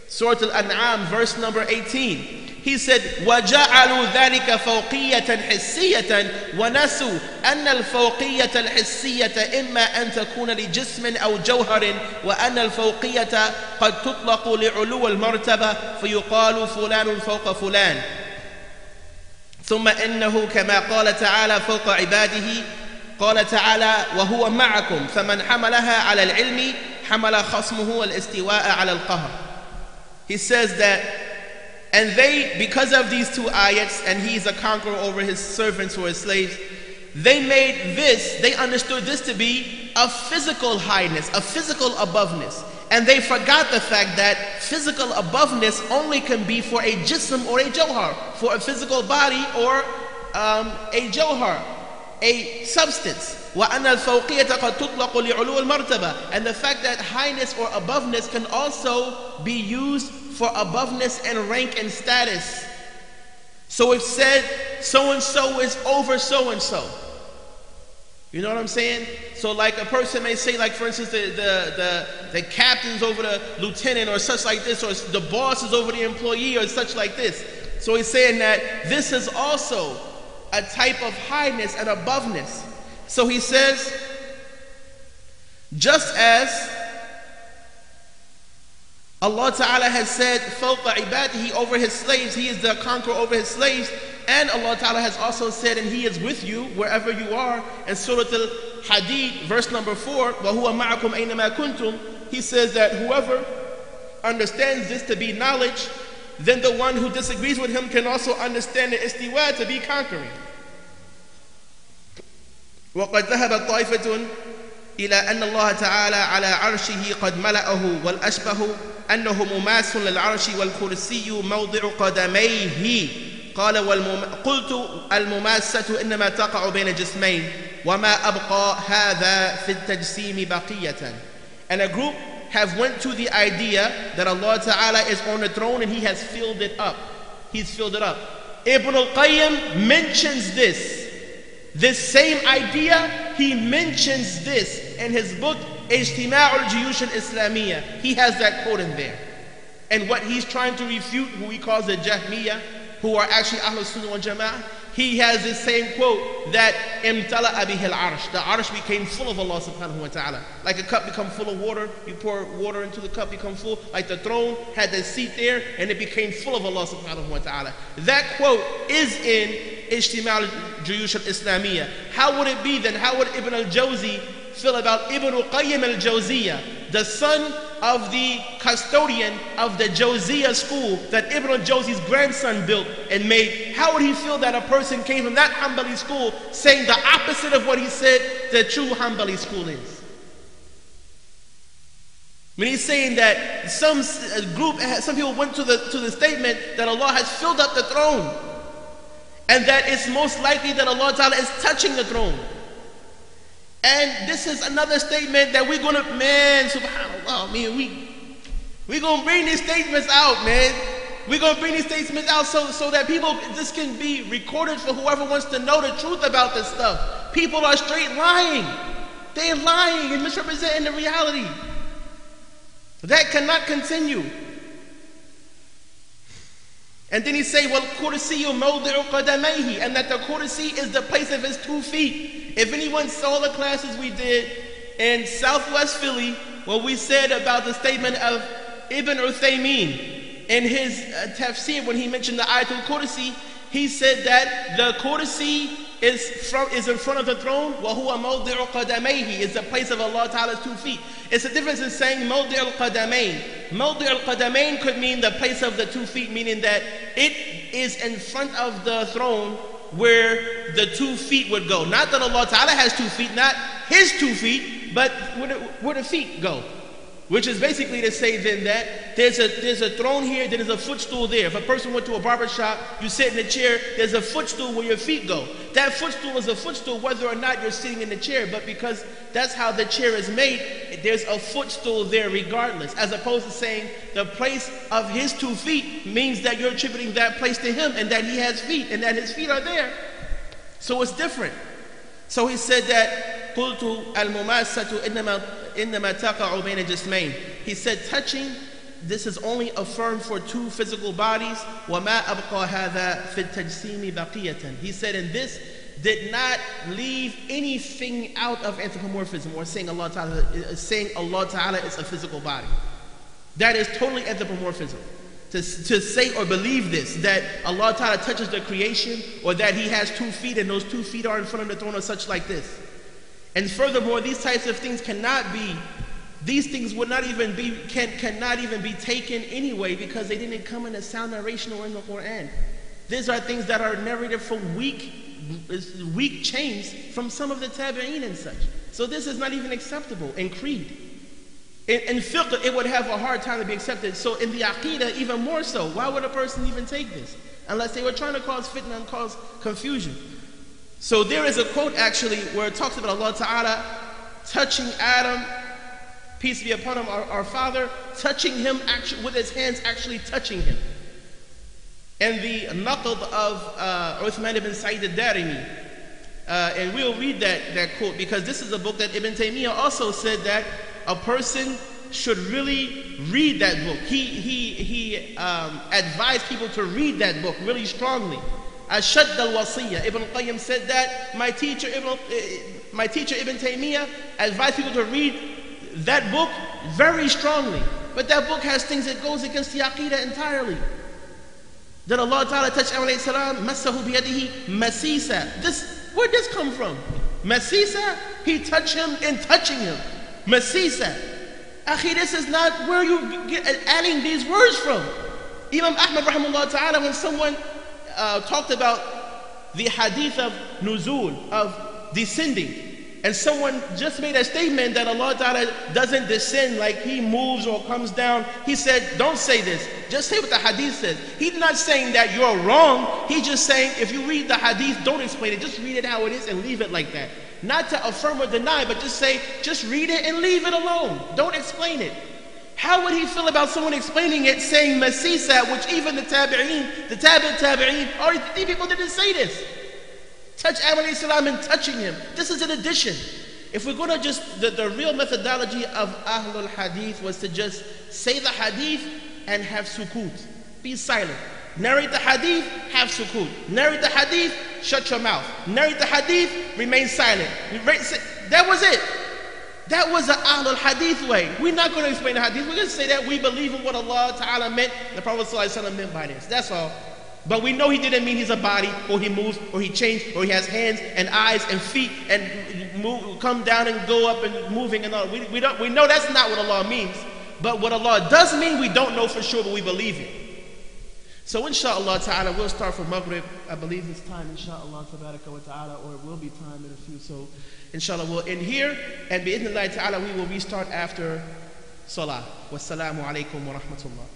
Surah Al-An'am, verse number 18. He said, وَجَعَلُوا ذَلِكَ فَوْقِيَّةً حِسِّيَّةً وَنَسُوا أَنَّ الْفَوْقِيَّةَ الْحِسِّيَّةَ إِمَّا أَن تَكُونَ لِجِسْمٍ أَوْ جَوْهَرٍ وَأَنَّ الْفَوْقِيَّةَ قَدْ تُطْلَقُ لِعُلُوِّ الْمَرْتَبَةِ فَيُقَالُ فُلَانٌ فَوْقَ فُلَانٍ ثم إنه كما قال تعالى فوق عباده قال تعالى وهو معكم فمن حملها على العلم حمل خصمه الاستواء على القهر. He says that, and they, because of these two ayats, and He's a conqueror over His servants or His slaves, they understood this to be a physical highness, a physical aboveness. And they forgot the fact that physical aboveness only can be for a jism or a jawhar, for a physical body or a jawhar, a substance. وَأَنَّ الْفَوْقِيَّةَ قَدْ تُطْلَقُ لِعُلُوِّ الْمَرْتَبَةِ. And the fact that highness or aboveness can also be used for aboveness and rank and status. So it said, so-and-so is over so-and-so. You know what I'm saying? So like a person may say, like for instance, the captain's over the lieutenant or such like this, or the boss is over the employee or such like this. So he's saying that this is also a type of highness and aboveness. So he says, just as Allah Ta'ala has said, فَوْقَ عِبَادِهِ, over his slaves, he is the conqueror over his slaves. And Allah Ta'ala has also said, and he is with you wherever you are. In Surah Al-Hadid, verse number 4, وَهُوَ مَعَكُمْ أَيْنَمَا كُنْتُمْ, he says that whoever understands this to be knowledge, then the one who disagrees with him can also understand the istiwa to be conquering. وَقَدْ ذَهَبَتْ طَائِفَةٌ إلى أن الله تعالى على عرشه قد ملأه والأشبه أنه مماس للعرش والكرسي موضع قدميه. قال قلت المماسة إنما تقع بين جسمين وما أبقى هذا في التجسيم بقية. And a group have went to the idea that Allah Ta'ala is on the throne and he has filled it up. He's filled it up. Ibn al-Qayyim mentions this same idea. He mentions this in his book Ijtima' al-Juyush al-Islamiyya. He has that quote in there. And what he's trying to refute, who he calls the Jahmiyyah, who are actually Ahlul Sunnah wal Jama'ah, he has this same quote that imtala'a bihi al-arsh. The arsh became full of Allah subhanahu wa ta'ala. Like a cup become full of water, you pour water into the cup, become full. Like the throne had the seat there and it became full of Allah subhanahu wa ta'ala. That quote is in Ijtima' al-Juyush al-Islamiyya. How would it be then? How would Ibn al-Jawzi feel about Ibn al-Qayyim al-Jawziyya, the son of the custodian of the Jawziyya school that Ibn al-Jawzi's grandson built and made? How would he feel that a person came from that Hanbali school saying the opposite of what he said the true Hanbali school is? When he's saying that some people went to the statement that Allah has filled up the throne and that it's most likely that Allah Ta'ala is touching the throne. And this is another statement that we're gonna, man, subhanAllah, we're gonna bring these statements out, man. We're gonna bring these statements out so that this can be recorded for whoever wants to know the truth about this stuff. People are straight lying. They're lying and misrepresenting the reality. That cannot continue. And then he say, well, kursiyu mawdi'u qadamayhi, and that the kursi is the place of his 2 feet. If anyone saw the classes we did in Southwest Philly, what we said about the statement of Ibn Taymiyyah in his tafsir, when he mentioned the Ayatul Kursi, he said that the kursi is in front of the throne. وَهُوَ مَوْضِعُ قَدَمَيْهِ is the place of Allah Ta'ala's 2 feet. It's a difference in saying مَوْضِعُ الْقَدَمَيْن. مَوْضِعُ الْقَدَمَيْن could mean the place of the 2 feet, meaning that it is in front of the throne where the 2 feet would go. Not that Allah Ta'ala has 2 feet, not his 2 feet, but where the feet go. Which is basically to say then that there's a throne here, then there's a footstool there. If a person went to a barber shop, you sit in a chair, there's a footstool where your feet go. That footstool is a footstool whether or not you're sitting in the chair, but because that's how the chair is made, there's a footstool there regardless. As opposed to saying the place of his 2 feet means that you're attributing that place to him and that he has feet and that his feet are there. So it's different. So he said that قُلْتُ الْمُمَاسَةُ إِنَّمَا تَقَعُ بَيْنَ جِسْمَيْنِ. He said touching, this is only affirmed for 2 physical bodies. وَمَا أَبْقَى هَذَا فِي التَّجْسِيمِ بَقِيَةً. He said, and this did not leave anything out of anthropomorphism or saying Allah Ta'ala is a physical body. That is totally anthropomorphism. To say or believe this, that Allah Ta'ala touches the creation, or that he has 2 feet and those 2 feet are in front of the throne or such like this. And furthermore, these types of things cannot be taken anyway because they didn't come in a sound narration or in the Quran. These are things that are narrated from weak chains from some of the tabi'een and such. So this is not even acceptable in creed. In fiqh, it would have a hard time to be accepted. So in the aqidah, even more so. Why would a person even take this? Unless they were trying to cause fitna and cause confusion. So there is a quote actually where it talks about Allah Ta'ala touching Adam, peace be upon him, our father, touching him actually, with his hands actually touching him. And the naqd of Uthman ibn Sa'id al-Darimi. And we'll read that quote because this is a book that Ibn Taymiyyah also said that a person should really read that book. He advised people to read that book really strongly. Ashadd al-Wasiyya. Ibn Qayyim said that my teacher Ibn Taymiyyah advised people to read that book very strongly. But that book has things that goes against the Aqidah entirely. Did Allah Ta'ala touch Adam alayhi salam? Massahu biyadihi masisa. Where'd this come from? Masisa? He touched him in touching him. Masisa. Akhi, this is not where you get adding these words from. Imam Ahmad rahimahullah ta'ala, when someone talked about the hadith of nuzul, of descending, and someone just made a statement that Allah Ta'ala doesn't descend, like he moves or comes down, he said, don't say this, just say what the hadith says. He's not saying that you're wrong, he's just saying if you read the hadith, don't explain it, just read it how it is and leave it like that. Not to affirm or deny, but just say, just read it and leave it alone, don't explain it. How would he feel about someone explaining it, saying masisa, which even the tabi'een, the tabi'een, already these people didn't say this. Touch Adam alayhi salam and touching him. This is an addition. If we're going to just, the real methodology of Ahlul Hadith was to just say the hadith and have sukut. Be silent. Narrate the hadith, have sukut. Narrate the hadith, shut your mouth. Narrate the hadith, remain silent. That was it. That was the Ahlul Hadith way. We're not going to explain the hadith. We're going to say that we believe in what Allah Ta'ala meant, the Prophet ﷺ meant by this. That's all. But we know he didn't mean he's a body, or he moves, or he changed, or he has hands and eyes and feet and move, come down and go up and moving and all. We know that's not what Allah means. But what Allah does mean, we don't know for sure, but we believe it. So inshallah ta'ala, we'll start from Maghrib. I believe it's time, inshallah ta'ala, or it will be time in a few. So inshallah, we'll end here. And bi'idhnillah ta'ala, we will restart after Salah. Wassalamu alaikum wa rahmatullah.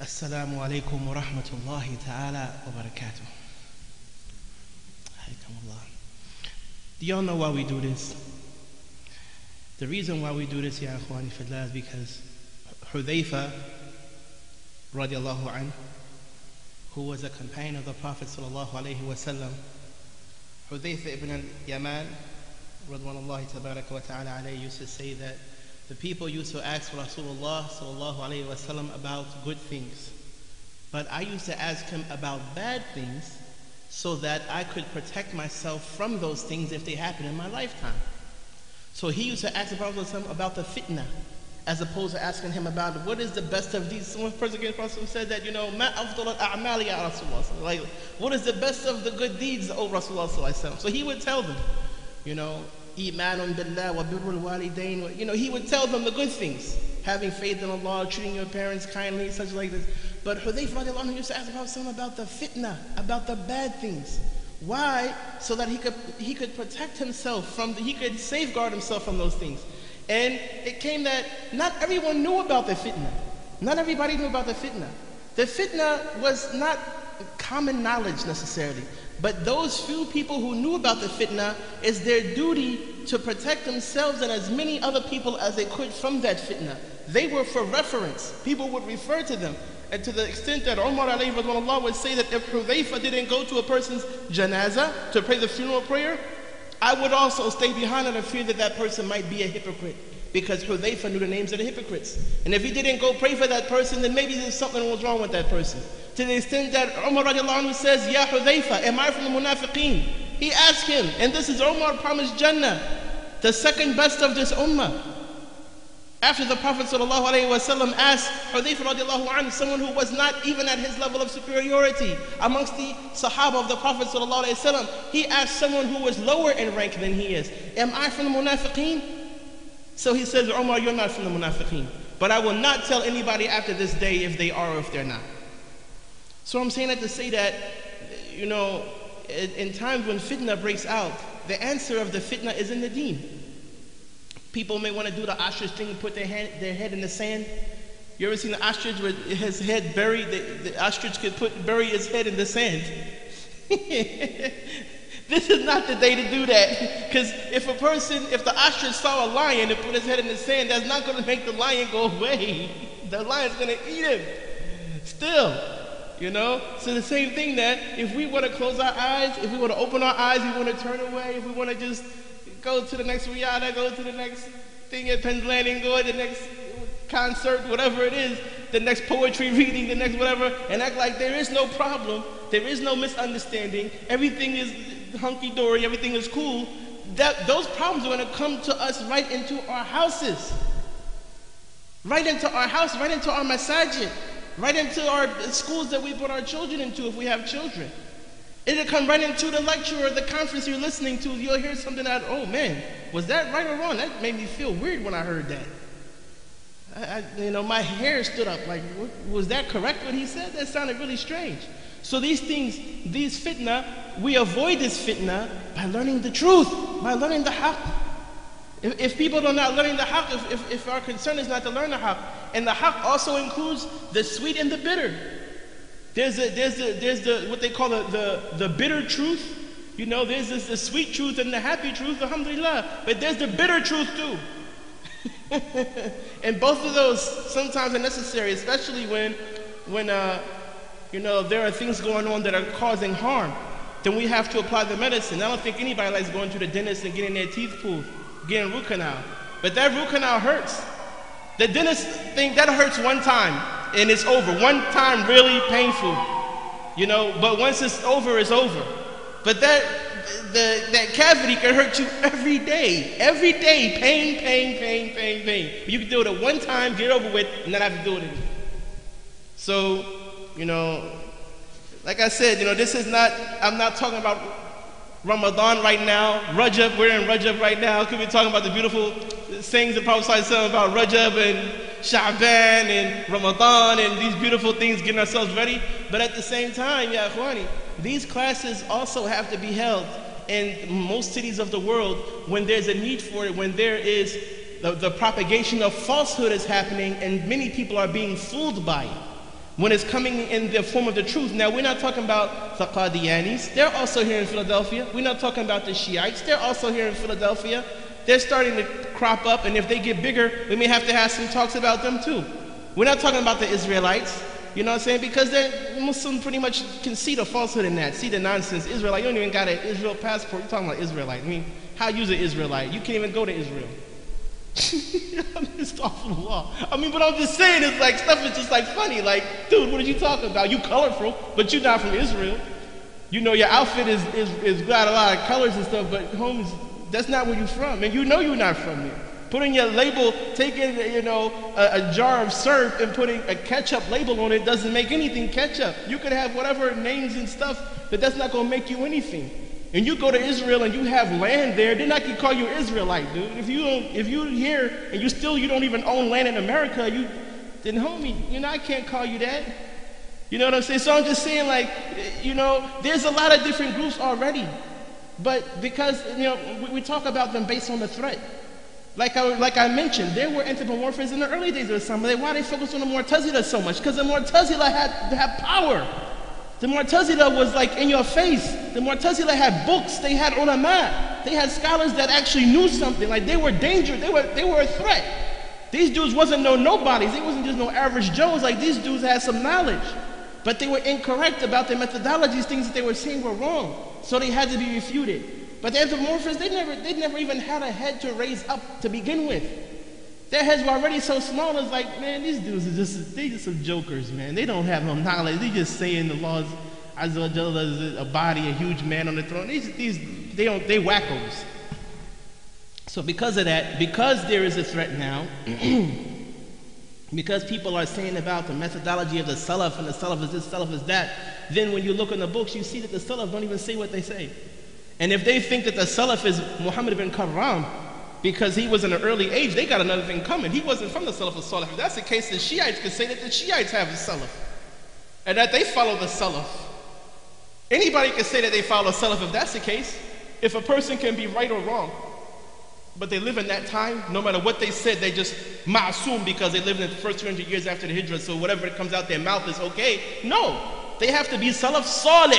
Assalamu alaikum wa rahmatullahi ta'ala wa barakatuh. Do y'all know why we do this? The reason why we do this, ya akhwani fillah, is because Hudhayfa radiallahu anhu, who was a companion of the Prophet sallallahu alayhi wa sallam, Hudhayfa ibn al-Yaman radwanullahi tabaraka wa ta'ala alayhi, used to say that the people used to ask Rasulullah sallallahu alayhi wa sallam about good things, but I used to ask him about bad things so that I could protect myself from those things if they happen in my lifetime. So he used to ask the Prophet about the fitna, as opposed to asking him about what is the best of these. One person against the Prophet said that, ma afdal al-a'mali ya Rasulullah, like, what is the best of the good deeds, O Rasulullah sallallahu alaihi wasallam? So he would tell them, imanun billah wa birrul walidain, he would tell them the good things, having faith in Allah, treating your parents kindly, such like this. But Hudhayfa radiallahu anhu used to ask the Prophet about the fitna, about the bad things. Why? So that he could protect himself he could safeguard himself from those things. And it came that not everyone knew about the fitna. Not everybody knew about the fitna. The fitna was not common knowledge necessarily, but those few people who knew about the fitna, is their duty to protect themselves and as many other people as they could from that fitna. They were for reference. People would refer to them. And to the extent that Umar alayhi radwanullah would say that if Hudhayfa didn't go to a person's janazah to pray the funeral prayer, I would also stay behind out of fear that that person might be a hypocrite, because Hudhayfa knew the names of the hypocrites. And if he didn't go pray for that person, then maybe there's something was wrong with that person. To the extent that Umar radiallahu anhu says, Ya Hudhayfa, am I from the munafiqeen? He asked him, and this is Umar promised Jannah, the second best of this ummah. After the Prophet ﷺ asked Hudhayfa radiallahu anhu, someone who was not even at his level of superiority amongst the Sahaba of the Prophet ﷺ, he asked someone who was lower in rank than he is, am I from the munafiqeen? So he says, Umar, you're not from the munafiqeen, but I will not tell anybody after this day if they are or if they're not. So I'm saying that to say that, in times when fitna breaks out, the answer of the fitna is in the deen. People may want to do the ostrich thing and put their head in the sand. You ever seen the ostrich with his head buried? The ostrich could bury his head in the sand. This is not the day to do that. Because if the ostrich saw a lion and put his head in the sand, that's not going to make the lion go away. The lion's going to eat him still. So the same thing, that if we want to close our eyes, if we want to open our eyes, we want to turn away, if we want to just go to the next riada, go to the next thing at Penn's Landing, go to the next concert, whatever it is, the next poetry reading, the next whatever, and act like there is no problem, there is no misunderstanding, everything is hunky-dory, everything is cool, those problems are going to come to us right into our houses. Right into our house, right into our masajid, right into our schools that we put our children into if we have children. It'll come right into the lecture or the conference you're listening to. You'll hear something that, oh man, was that right or wrong? That made me feel weird when I heard that. My hair stood up. Like, was that correct what he said? That sounded really strange. So these things, these fitna, we avoid this fitna by learning the truth, by learning the haqq. If people are not learning the haqq, if our concern is not to learn the haqq, and the haqq also includes the sweet and the bitter. There's the what they call the bitter truth. There's the sweet truth and the happy truth, alhamdulillah. But there's the bitter truth too. And both of those sometimes are necessary, especially when there are things going on that are causing harm. Then we have to apply the medicine. I don't think anybody likes going to the dentist and getting their teeth pulled, getting root canal. But that root canal hurts. The dentist thing, that hurts one time and it's over. One time really painful, but once it's over, it's over. But that cavity can hurt you every day. Every day, pain. You can do it at one time, get it over with, and not have to do it again. So, like I said, this is not, I'm not talking about Ramadan right now. Rajab, we're in Rajab right now. Could be talking about the beautiful sayings the Prophet ﷺ about Rajab and Sha'ban and Ramadan and these beautiful things, getting ourselves ready. But at the same time, ya akhwani, these classes also have to be held in most cities of the world when there's a need for it, when there is the propagation of falsehood is happening and many people are being fooled by it. When it's coming in the form of the truth. Now, we're not talking about the Qadianis. They're also here in Philadelphia. We're not talking about the Shiites. They're also here in Philadelphia. They're starting to crop up, and if they get bigger, we may have to have some talks about them too. We're not talking about the Israelites, you know what I'm saying? Because Muslims pretty much can see the falsehood in that, see the nonsense. Israelite, you don't even got an Israel passport. You're talking about Israelite. I mean, how you an Israelite? You can't even go to Israel. Astaghfirullah. But I'm just saying, it's like stuff is just like funny. Like, dude, what are you talking about? You colorful, but you're not from Israel. Your outfit is got a lot of colors and stuff, but homies, that's not where you're from, and you're not from here. Putting your label, taking a jar of syrup and putting a ketchup label on it doesn't make anything ketchup. You could have whatever names and stuff, but that's not gonna make you anything. And you go to Israel and you have land there, then I can call you Israelite, dude. If you're here and you don't even own land in America, then homie, I can't call you that. You know what I'm saying? So I'm just saying, like, there's a lot of different groups already. But because, we talk about them based on the threat. Like I mentioned, there were anthropomorphists in the early days of Islam. Why they focused on the Mu'tazila so much? Because the Mu'tazila had power. The Mu'tazila was like in your face. The Mu'tazila had books, they had ulama, they had scholars that actually knew something. Like they were dangerous, they were a threat. These dudes wasn't no nobodies, they wasn't just no average Joes. Like these dudes had some knowledge. But they were incorrect about their methodologies, things that they were saying were wrong. So they had to be refuted. But the anthropomorphists, they never even had a head to raise up to begin with. Their heads were already so small, it's like, man, these dudes they just some jokers, man. They don't have no knowledge. They just saying the laws, Azza wa Jalla is a body, a huge man on the throne. They wackos. So because of that, because there is a threat now, because people are saying about the methodology of the Salaf, and the Salaf is this, Salaf is that, then when you look in the books, you see that the Salaf don't even say what they say. And if they think that the Salaf is Muhammad ibn Karram, because he was in an early age, they got another thing coming. He wasn't from the Salaf al-Salih. If that's the case, the Shiites could say that the Shiites have a Salaf, and that they follow the Salaf. Anybody can say that they follow Salaf if that's the case. If a person can be right or wrong, but they live in that time, no matter what they said, they just ma'asum because they lived in the first 200 years after the Hijrah, so whatever comes out their mouth is okay. No, they have to be Salaf Salih,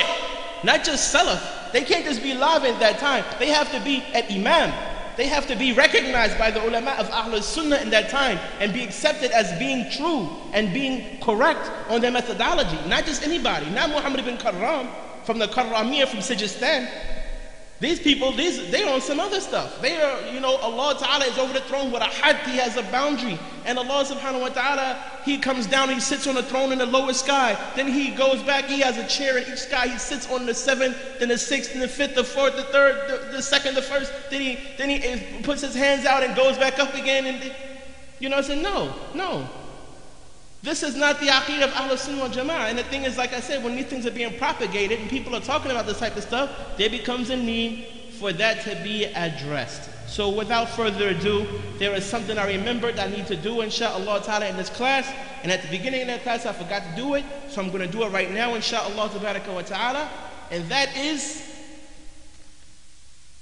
not just Salaf. They can't just be live at that time. They have to be at Imam. They have to be recognized by the ulama of Ahlul Sunnah in that time and be accepted as being true and being correct on their methodology. Not just anybody, not Muhammad ibn Karram from the Karramiyya from Sijistan. These people, they're on some other stuff. They are, Allah Ta'ala is over the throne with a had. He has a boundary. And Allah Subhanahu wa Ta'ala, He comes down, He sits on the throne in the lowest sky. Then He goes back, He has a chair in each sky. He sits on the 7th, then the 6th, and the 5th, the 4th, the 3rd, the 2nd, the 1st. Then he puts His hands out and goes back up again. And I said, no. This is not the aqeedah of Ahlul Sunnah wal Jama'ah. And the thing is, like I said, when these things are being propagated and people are talking about this type of stuff, there becomes a need for that to be addressed. So without further ado, there is something I remembered I need to do, insha'Allah ta'ala, in this class. And at the beginning of that class, I forgot to do it. So I'm going to do it right now, insha'Allah wa ta'ala. And that is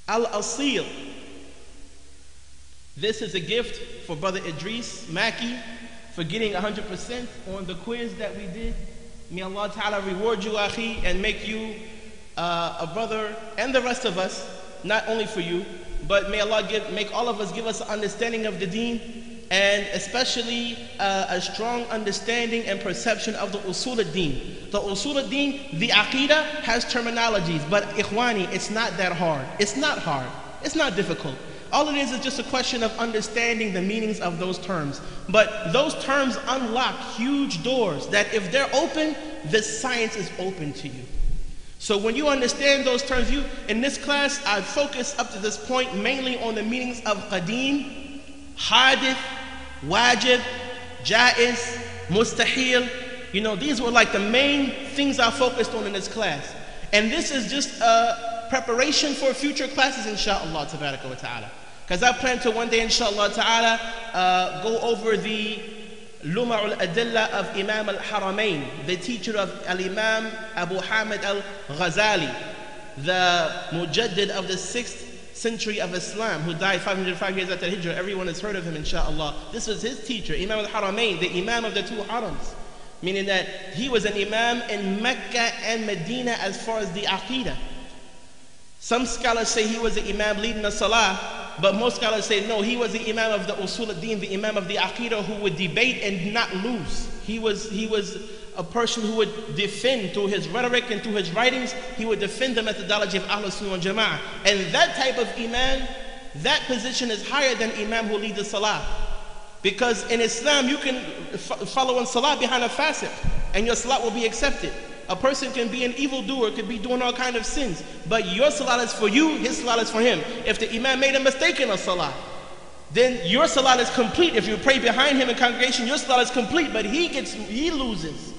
Al-Asil. This is a gift for Brother Idris Maki for getting 100% on the quiz that we did. May Allah Ta'ala reward you, akhi, and make you a brother, and the rest of us, not only for you, but may Allah make all of us give us an understanding of the deen, and especially a strong understanding and perception of the usul ad-din. The usul ad-din, the aqeedah, has terminologies, but ikhwani, it's not that hard. It's not hard. It's not difficult. All it is just a question of understanding the meanings of those terms. But those terms unlock huge doors that if they're open, the science is open to you. So when you understand those terms, in this class, I focused up to this point mainly on the meanings of qadim, hadith, wajib, jaiz, mustahil. These were like the main things I focused on in this class. And this is just a preparation for future classes, insha'Allah ta'ala. Because I plan to one day, insha'Allah ta'ala, go over the Luma'ul Adillah of Imam al-Haramain, the teacher of Al-Imam Abu Hamid al-Ghazali, the Mujaddid of the 6th century of Islam, who died 505 years after Hijrah. Everyone has heard of him, insha'Allah. This was his teacher, Imam al-Haramain, the Imam of the 2 Harams. Meaning that he was an Imam in Mecca and Medina as far as the Aqeedah. Some scholars say he was the Imam leading the Salah, but most scholars say no, he was the Imam of the Usul ad-Din, the Imam of the Aqeedah, who would debate and not lose. He was a person who would defend through his rhetoric and through his writings, he would defend the methodology of Ahlul Sunnah wal Jama'ah. And that type of Imam, that position is higher than Imam who leads the Salah. Because in Islam, you can follow in Salah behind a fasik, and your Salah will be accepted. A person can be an evildoer, could be doing all kinds of sins, but your salat is for you, his salat is for him. If the imam made a mistake in a salat, then your salat is complete. If you pray behind him in congregation, your salat is complete, but he loses.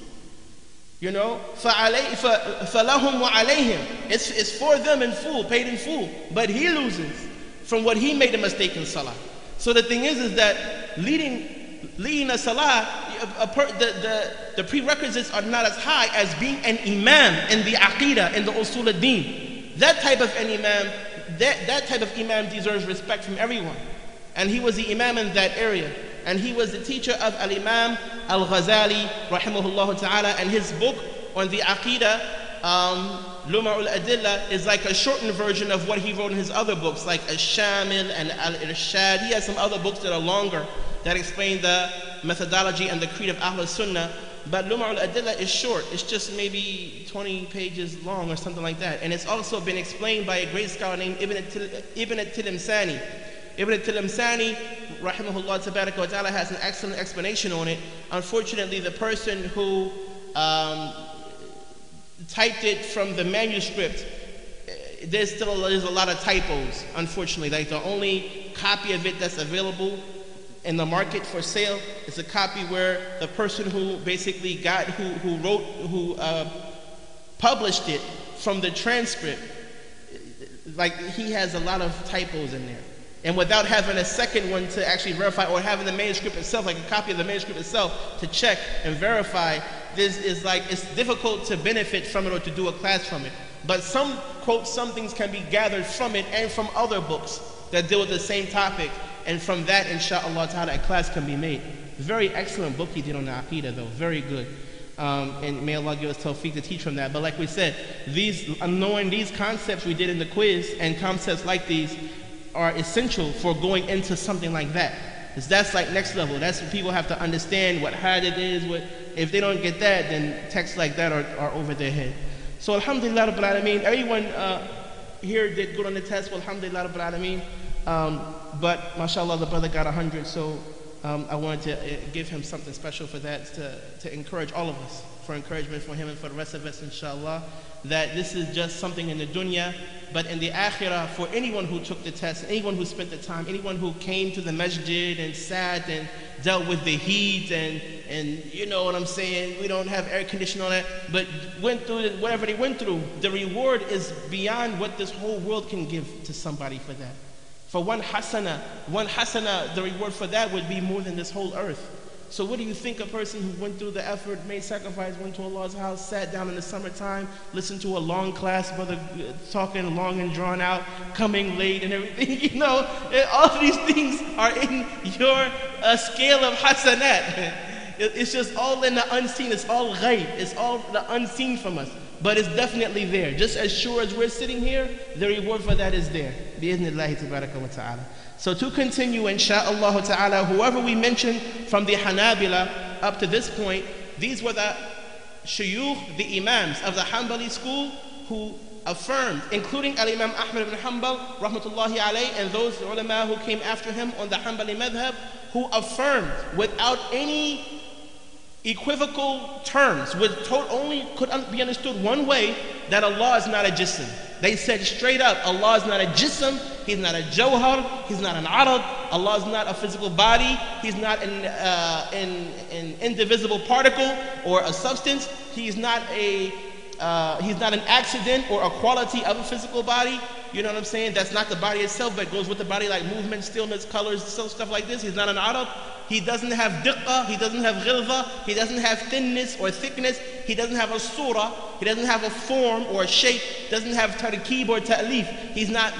فَلَهُمْ وَعَلَيْهِمْ. It's for them in full, paid in full, but he loses from what he made a mistake in salah. So the thing is that leading a salah, the prerequisites are not as high as being an imam in the aqeedah, in the usul ad-din. That type of an imam, that type of imam deserves respect from everyone. And he was the imam in that area. And he was the teacher of Al-Imam Al-Ghazali, rahimahullah ta'ala. And his book on the aqeedah, Luma'ul Adillah, is like a shortened version of what he wrote in his other books, like Ash-Shamil and Al-Irshad. He has some other books that are longer, that explain the methodology and the creed of Ahlul Sunnah. But Luma'ul Adillah is short. It's just maybe 20 pages long or something like that. And it's also been explained by a great scholar named Ibn Taymiyyah. Ibn Taymiyyah, rahimahullah tabaraka wa ta'ala, has an excellent explanation on it. Unfortunately, the person who typed it from the manuscript, there's a lot of typos, unfortunately. Like the only copy of it that's available in the market for sale is a copy where the person who basically published it from the transcript, like he has a lot of typos in there. And without having a second one to actually verify, or having the manuscript itself, like a copy of the manuscript itself, to check and verify, this is like, it's difficult to benefit from it or to do a class from it. But some things can be gathered from it and from other books that deal with the same topic. And from that, insha'Allah ta'ala, a class can be made. Very excellent book he did on the Aqeedah though, very good. And may Allah give us tawfiq to teach from that. But like we said, knowing these concepts we did in the quiz, and concepts like these are essential for going into something like that. Because that's like next level. That's what people have to understand, what hadith is. If they don't get that, then texts like that are over their head. So alhamdulillah rabbil alameen, everyone here did good on the test, well, alhamdulillah rabbil alameen. But mashallah, the brother got 100, so I wanted to give him something special for that, to encourage all of us, for encouragement for him and for the rest of us, inshallah, that this is just something in the dunya, but in the akhirah, for anyone who took the test, anyone who spent the time, anyone who came to the masjid and sat and dealt with the heat and you know what I'm saying, we don't have air conditioning on that, but went through whatever they went through, the reward is beyond what this whole world can give to somebody for that. For one hasana, the reward for that would be more than this whole earth. So what do you think a person who went through the effort, made sacrifice, went to Allah's house, sat down in the summertime, listened to a long class, brother talking long and drawn out, coming late and everything, you know, all of these things are in your scale of hasanat. It's just all in the unseen, it's all ghaib, it's all the unseen from us. But it's definitely there. Just as sure as we're sitting here, the reward for that is there. Bi-idhnillahi tabaraka wa ta'ala. So to continue, insha'Allah ta'ala, whoever we mentioned from the Hanabila up to this point, these were the shuyukh, the imams of the Hanbali school who affirmed, including Al-Imam Ahmad ibn Hanbal, rahmatullahi alayh, and those ulama who came after him on the Hanbali madhab, who affirmed without any equivocal terms, only could be understood one way, that Allah is not a jism. They said straight up, Allah is not a jism, He's not a jawhar, He's not an arad, Allah is not a physical body, He's not an indivisible particle or a substance, He's not an accident or a quality of a physical body. You know what I'm saying? That's not the body itself, but goes with the body, like movement, stillness, colors, stuff like this. He's not an arad. He doesn't have diqqah, he doesn't have ghilza, he doesn't have thinness or thickness, he doesn't have a surah, he doesn't have a form or a shape, doesn't have tarkib or ta'lif. He's not,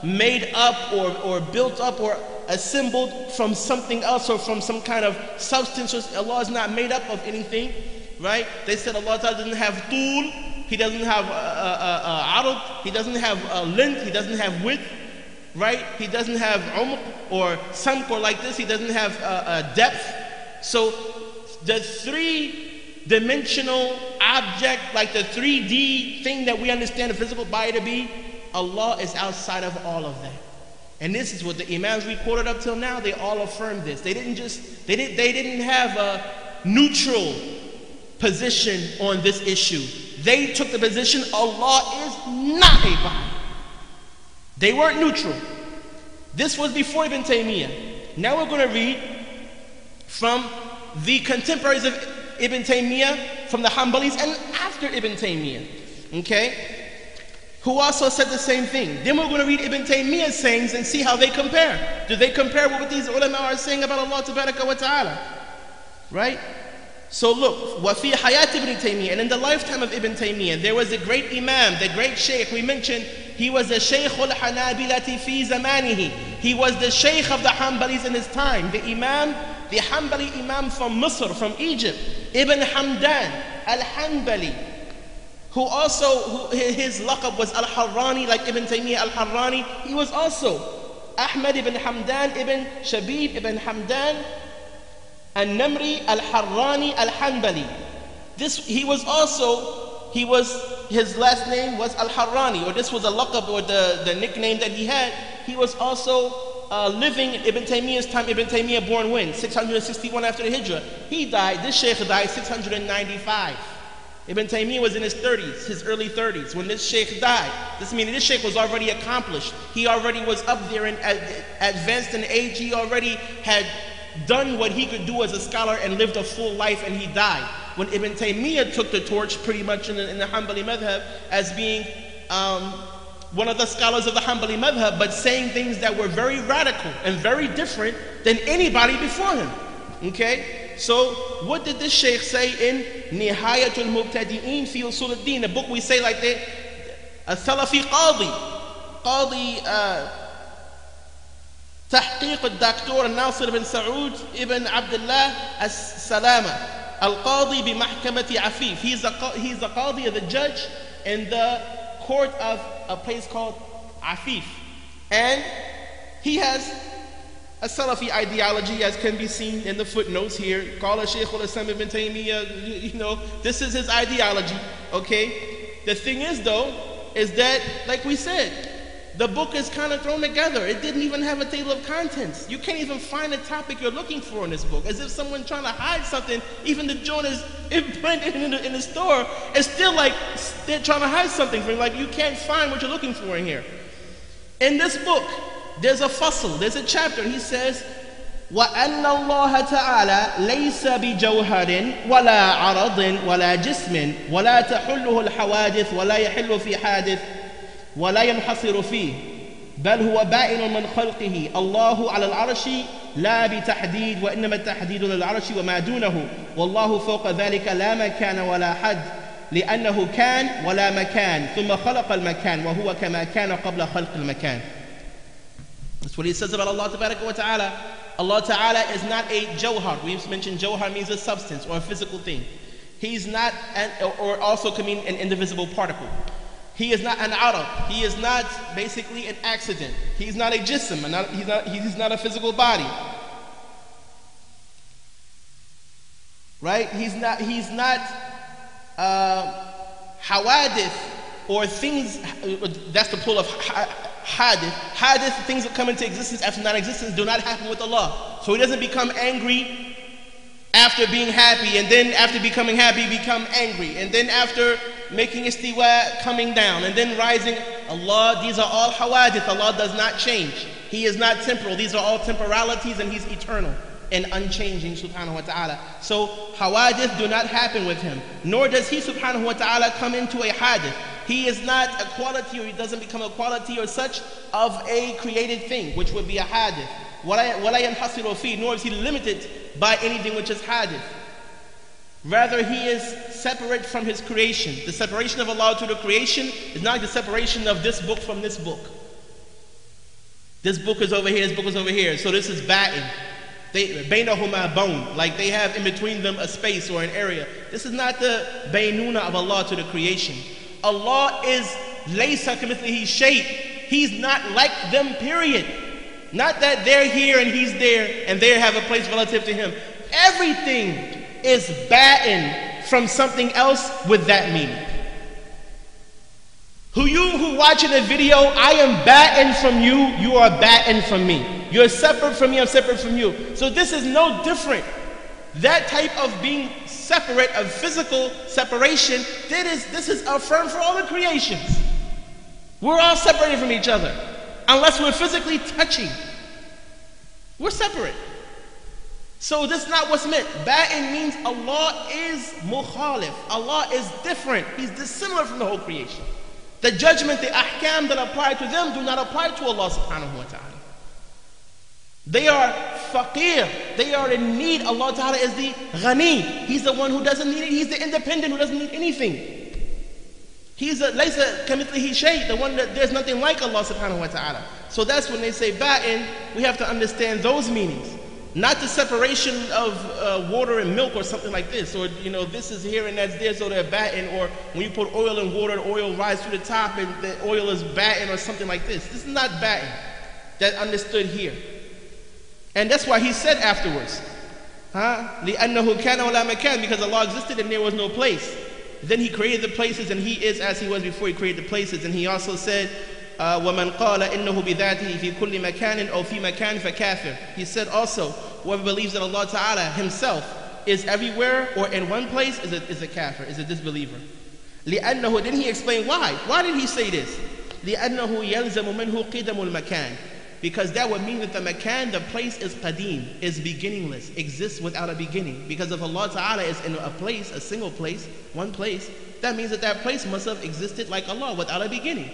made up or built up or assembled from something else or from some kind of substance. Allah is not made up of anything, right? They said Allah doesn't have tul, He doesn't have arad, He doesn't have length, He doesn't have width. Right? He doesn't have umq or samq or like this. He doesn't have depth. So the three-dimensional object, like the 3D thing that we understand the physical body to be, Allah is outside of all of that. And this is what the imams we quoted up till now, they all affirmed this. They didn't have a neutral position on this issue. They took the position Allah is not a body. They weren't neutral. This was before Ibn Taymiyyah. Now we're going to read from the contemporaries of Ibn Taymiyyah, from the Hanbalis, and after Ibn Taymiyyah, okay, who also said the same thing. Then we're going to read Ibn Taymiyyah's sayings and see how they compare. Do they compare with what these ulama are saying about Allah tabaraka wa ta'ala? Right? So look, وَفِي حَيَاةِ Ibn Taymiyyah, and in the lifetime of Ibn Taymiyyah, there was a great imam, the great shaykh. We mentioned he was the Shaykh al-Hanabilati fi zamanihi. He was the Shaykh of the Hanbalis in his time. The Imam, the Hanbali Imam from Misr, from Egypt, Ibn Hamdan al-Hanbali, who also, his laqab was al-Harrani, like Ibn Taymiyyah al-Harrani. He was also Ahmad ibn Hamdan ibn Shabib ibn Hamdan al-Namri al-Harrani al-Hanbali. His last name was Al-Harrani, or this was a laqab, or the nickname that he had. He was also living in Ibn Taymiyyah's time. Ibn Taymiyyah born when? 661 after the Hijrah. He died, this Shaykh died 695. Ibn Taymiyyah was in his 30s, his early 30s, when this Shaykh died. This means this Shaykh was already accomplished. He already was up there and advanced in age. He already had done what he could do as a scholar and lived a full life, and he died. When Ibn Taymiyyah took the torch pretty much in the Hanbali madhab as being one of the scholars of the Hanbali madhab, but saying things that were very radical and very different than anybody before him. Okay? So what did this Shaykh say in Nihayatul Mubtadi'een fi Usul ad-Din, the book we say like that, a Salafi Qadi تحقيق الدكتور ناصر بن سعود ابن عبد الله السلامة القاضي بمحكمة عفيف. He's a qadi of the judge in the court of a place called Afif, and he has a Salafi ideology, as can be seen in the footnotes here. Qala Shaykh al-Islam ibn Taymiyyah, this is his ideology. Okay, the thing is though, is that, like we said, the book is kind of thrown together. It didn't even have a table of contents. You can't even find the topic you're looking for in this book. As if someone trying to hide something, even the joint is imprinted in the store, it's still like they're trying to hide something from you. Like you can't find what you're looking for in here. In this book, there's a fasl, there's a chapter. He says, وَأَنَّ اللَّهَ تَعَالَى لَيْسَ بِجَوْهَرٍ وَلَا عَرَضٍ وَلَا جِسْمٍ وَلَا تَحُلُّهُ الْحَوَادِث وَلَا يَحِلُّ فِي حَادِثٍ ولا ينحصر فيه بل هو بائن من خلقه الله على العرش لا بتحديد وإنما التحديد للعرش وما دونه والله فوق ذلك لا مكان ولا حد لأنه كان ولا مكان ثم خلق المكان وهو كما كان قبل خلق المكان. That's what he says about Allah Tabaraka wa Ta'ala. Allah Ta'ala is not a jawhar. We mentioned jawhar means a substance or a physical thing. He's not, or also can mean an indivisible particle. He is not an arab. He is not basically an accident. He's not a jism. He's not a physical body. Right? He's not hawadith or things. That's the plural of hadith. Hadith, things that come into existence after non-existence, do not happen with Allah. So He doesn't become angry after being happy, and then after becoming happy, become angry, and then after making istiwa, coming down, and then rising. Allah, these are all hawadith. Allah does not change. He is not temporal. These are all temporalities, and He's eternal and unchanging, subhanahu wa ta'ala. So hawadith do not happen with Him, nor does He, subhanahu wa ta'ala, come into a hadith. He is not a quality, or He doesn't become a quality or such of a created thing, which would be a hadith. وَلَا يَنْحَصِرُ فِيهِ, nor is He limited by anything which is hadith. Rather, He is separate from His creation. The separation of Allah to the creation is not like the separation of this book from this book. This book is over here, this book is over here. So this is ba'in. بَيْنَهُمَا بَوْن, like they have in between them a space or an area. This is not the baynuna of Allah to the creation. Allah is laysa kamithlihi shay'. He's not like them, period. Not that they're here and He's there and they have a place relative to Him. Everything is ba'in from something else with that meaning. Who watching a video, I am ba'in from you, you are ba'in from me. You're separate from me, I'm separate from you. So this is no different. That type of being separate, of physical separation, this is affirmed for all the creations. We're all separated from each other. Unless we're physically touching, we're separate. So this is not what's meant. Ba'in means Allah is mukhalif. Allah is different. He's dissimilar from the whole creation. The judgment, the ahkam that apply to them do not apply to Allah subhanahu wa ta'ala. They are faqir. They are in need. Allah ta'ala is the ghani. He's the one who doesn't need it. He's the independent who doesn't need anything. He's laysa kamithlihi shay', the one that there's nothing like Allah subhanahu wa ta'ala. So that's when they say ba'in, we have to understand those meanings. Not the separation of water and milk or something like this, or this is here and that's there, so they're ba'in, or when you put oil in water, the oil rises to the top and the oil is ba'in or something like this. This is not ba'in. That understood here. And that's why He said afterwards, لِأَنَّهُ كَانَ وَلَا مَكَانٍ, because Allah existed and there was no place. Then He created the places, and He is as He was before He created the places. And He also said, وَمَنْ قَالَ إِنَّهُ بِذَاتِهِ فِي كُلِّ مَكَانٍ أَوْ فِي مَكَانٍ فَكَافِرٌ. He said also, whoever believes that Allah Ta'ala Himself is everywhere or in one place is a kafir, is a disbeliever. لِأَنَّهُ, then He explained why. Why did He say this? لِأَنَّهُ يَلْزَمُ مِنْهُ قِدَمُ الْمَكَانِ. Because that would mean that the makan, the place, is qadim, is beginningless, exists without a beginning. Because if Allah Ta'ala is in a place, a single place, one place, that means that that place must have existed like Allah, without a beginning.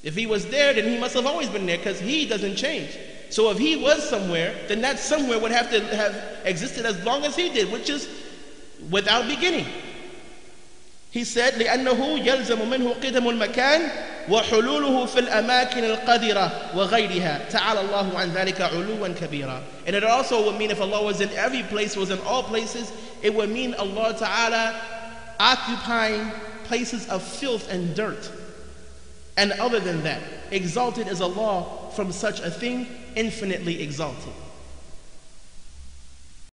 If He was there, then He must have always been there, because He doesn't change. So if He was somewhere, then that somewhere would have to have existed as long as He did, which is without beginning. He said, لأنه يلزم منه قدم المكان وحلوله في الأماكن القدرة وغيرها تعالى الله عن ذلك علوا كبيرا. And it also would mean if Allah was in every place, was in all places, it would mean Allah Ta'ala occupying places of filth and dirt. And other than that, exalted is Allah from such a thing, infinitely exalted.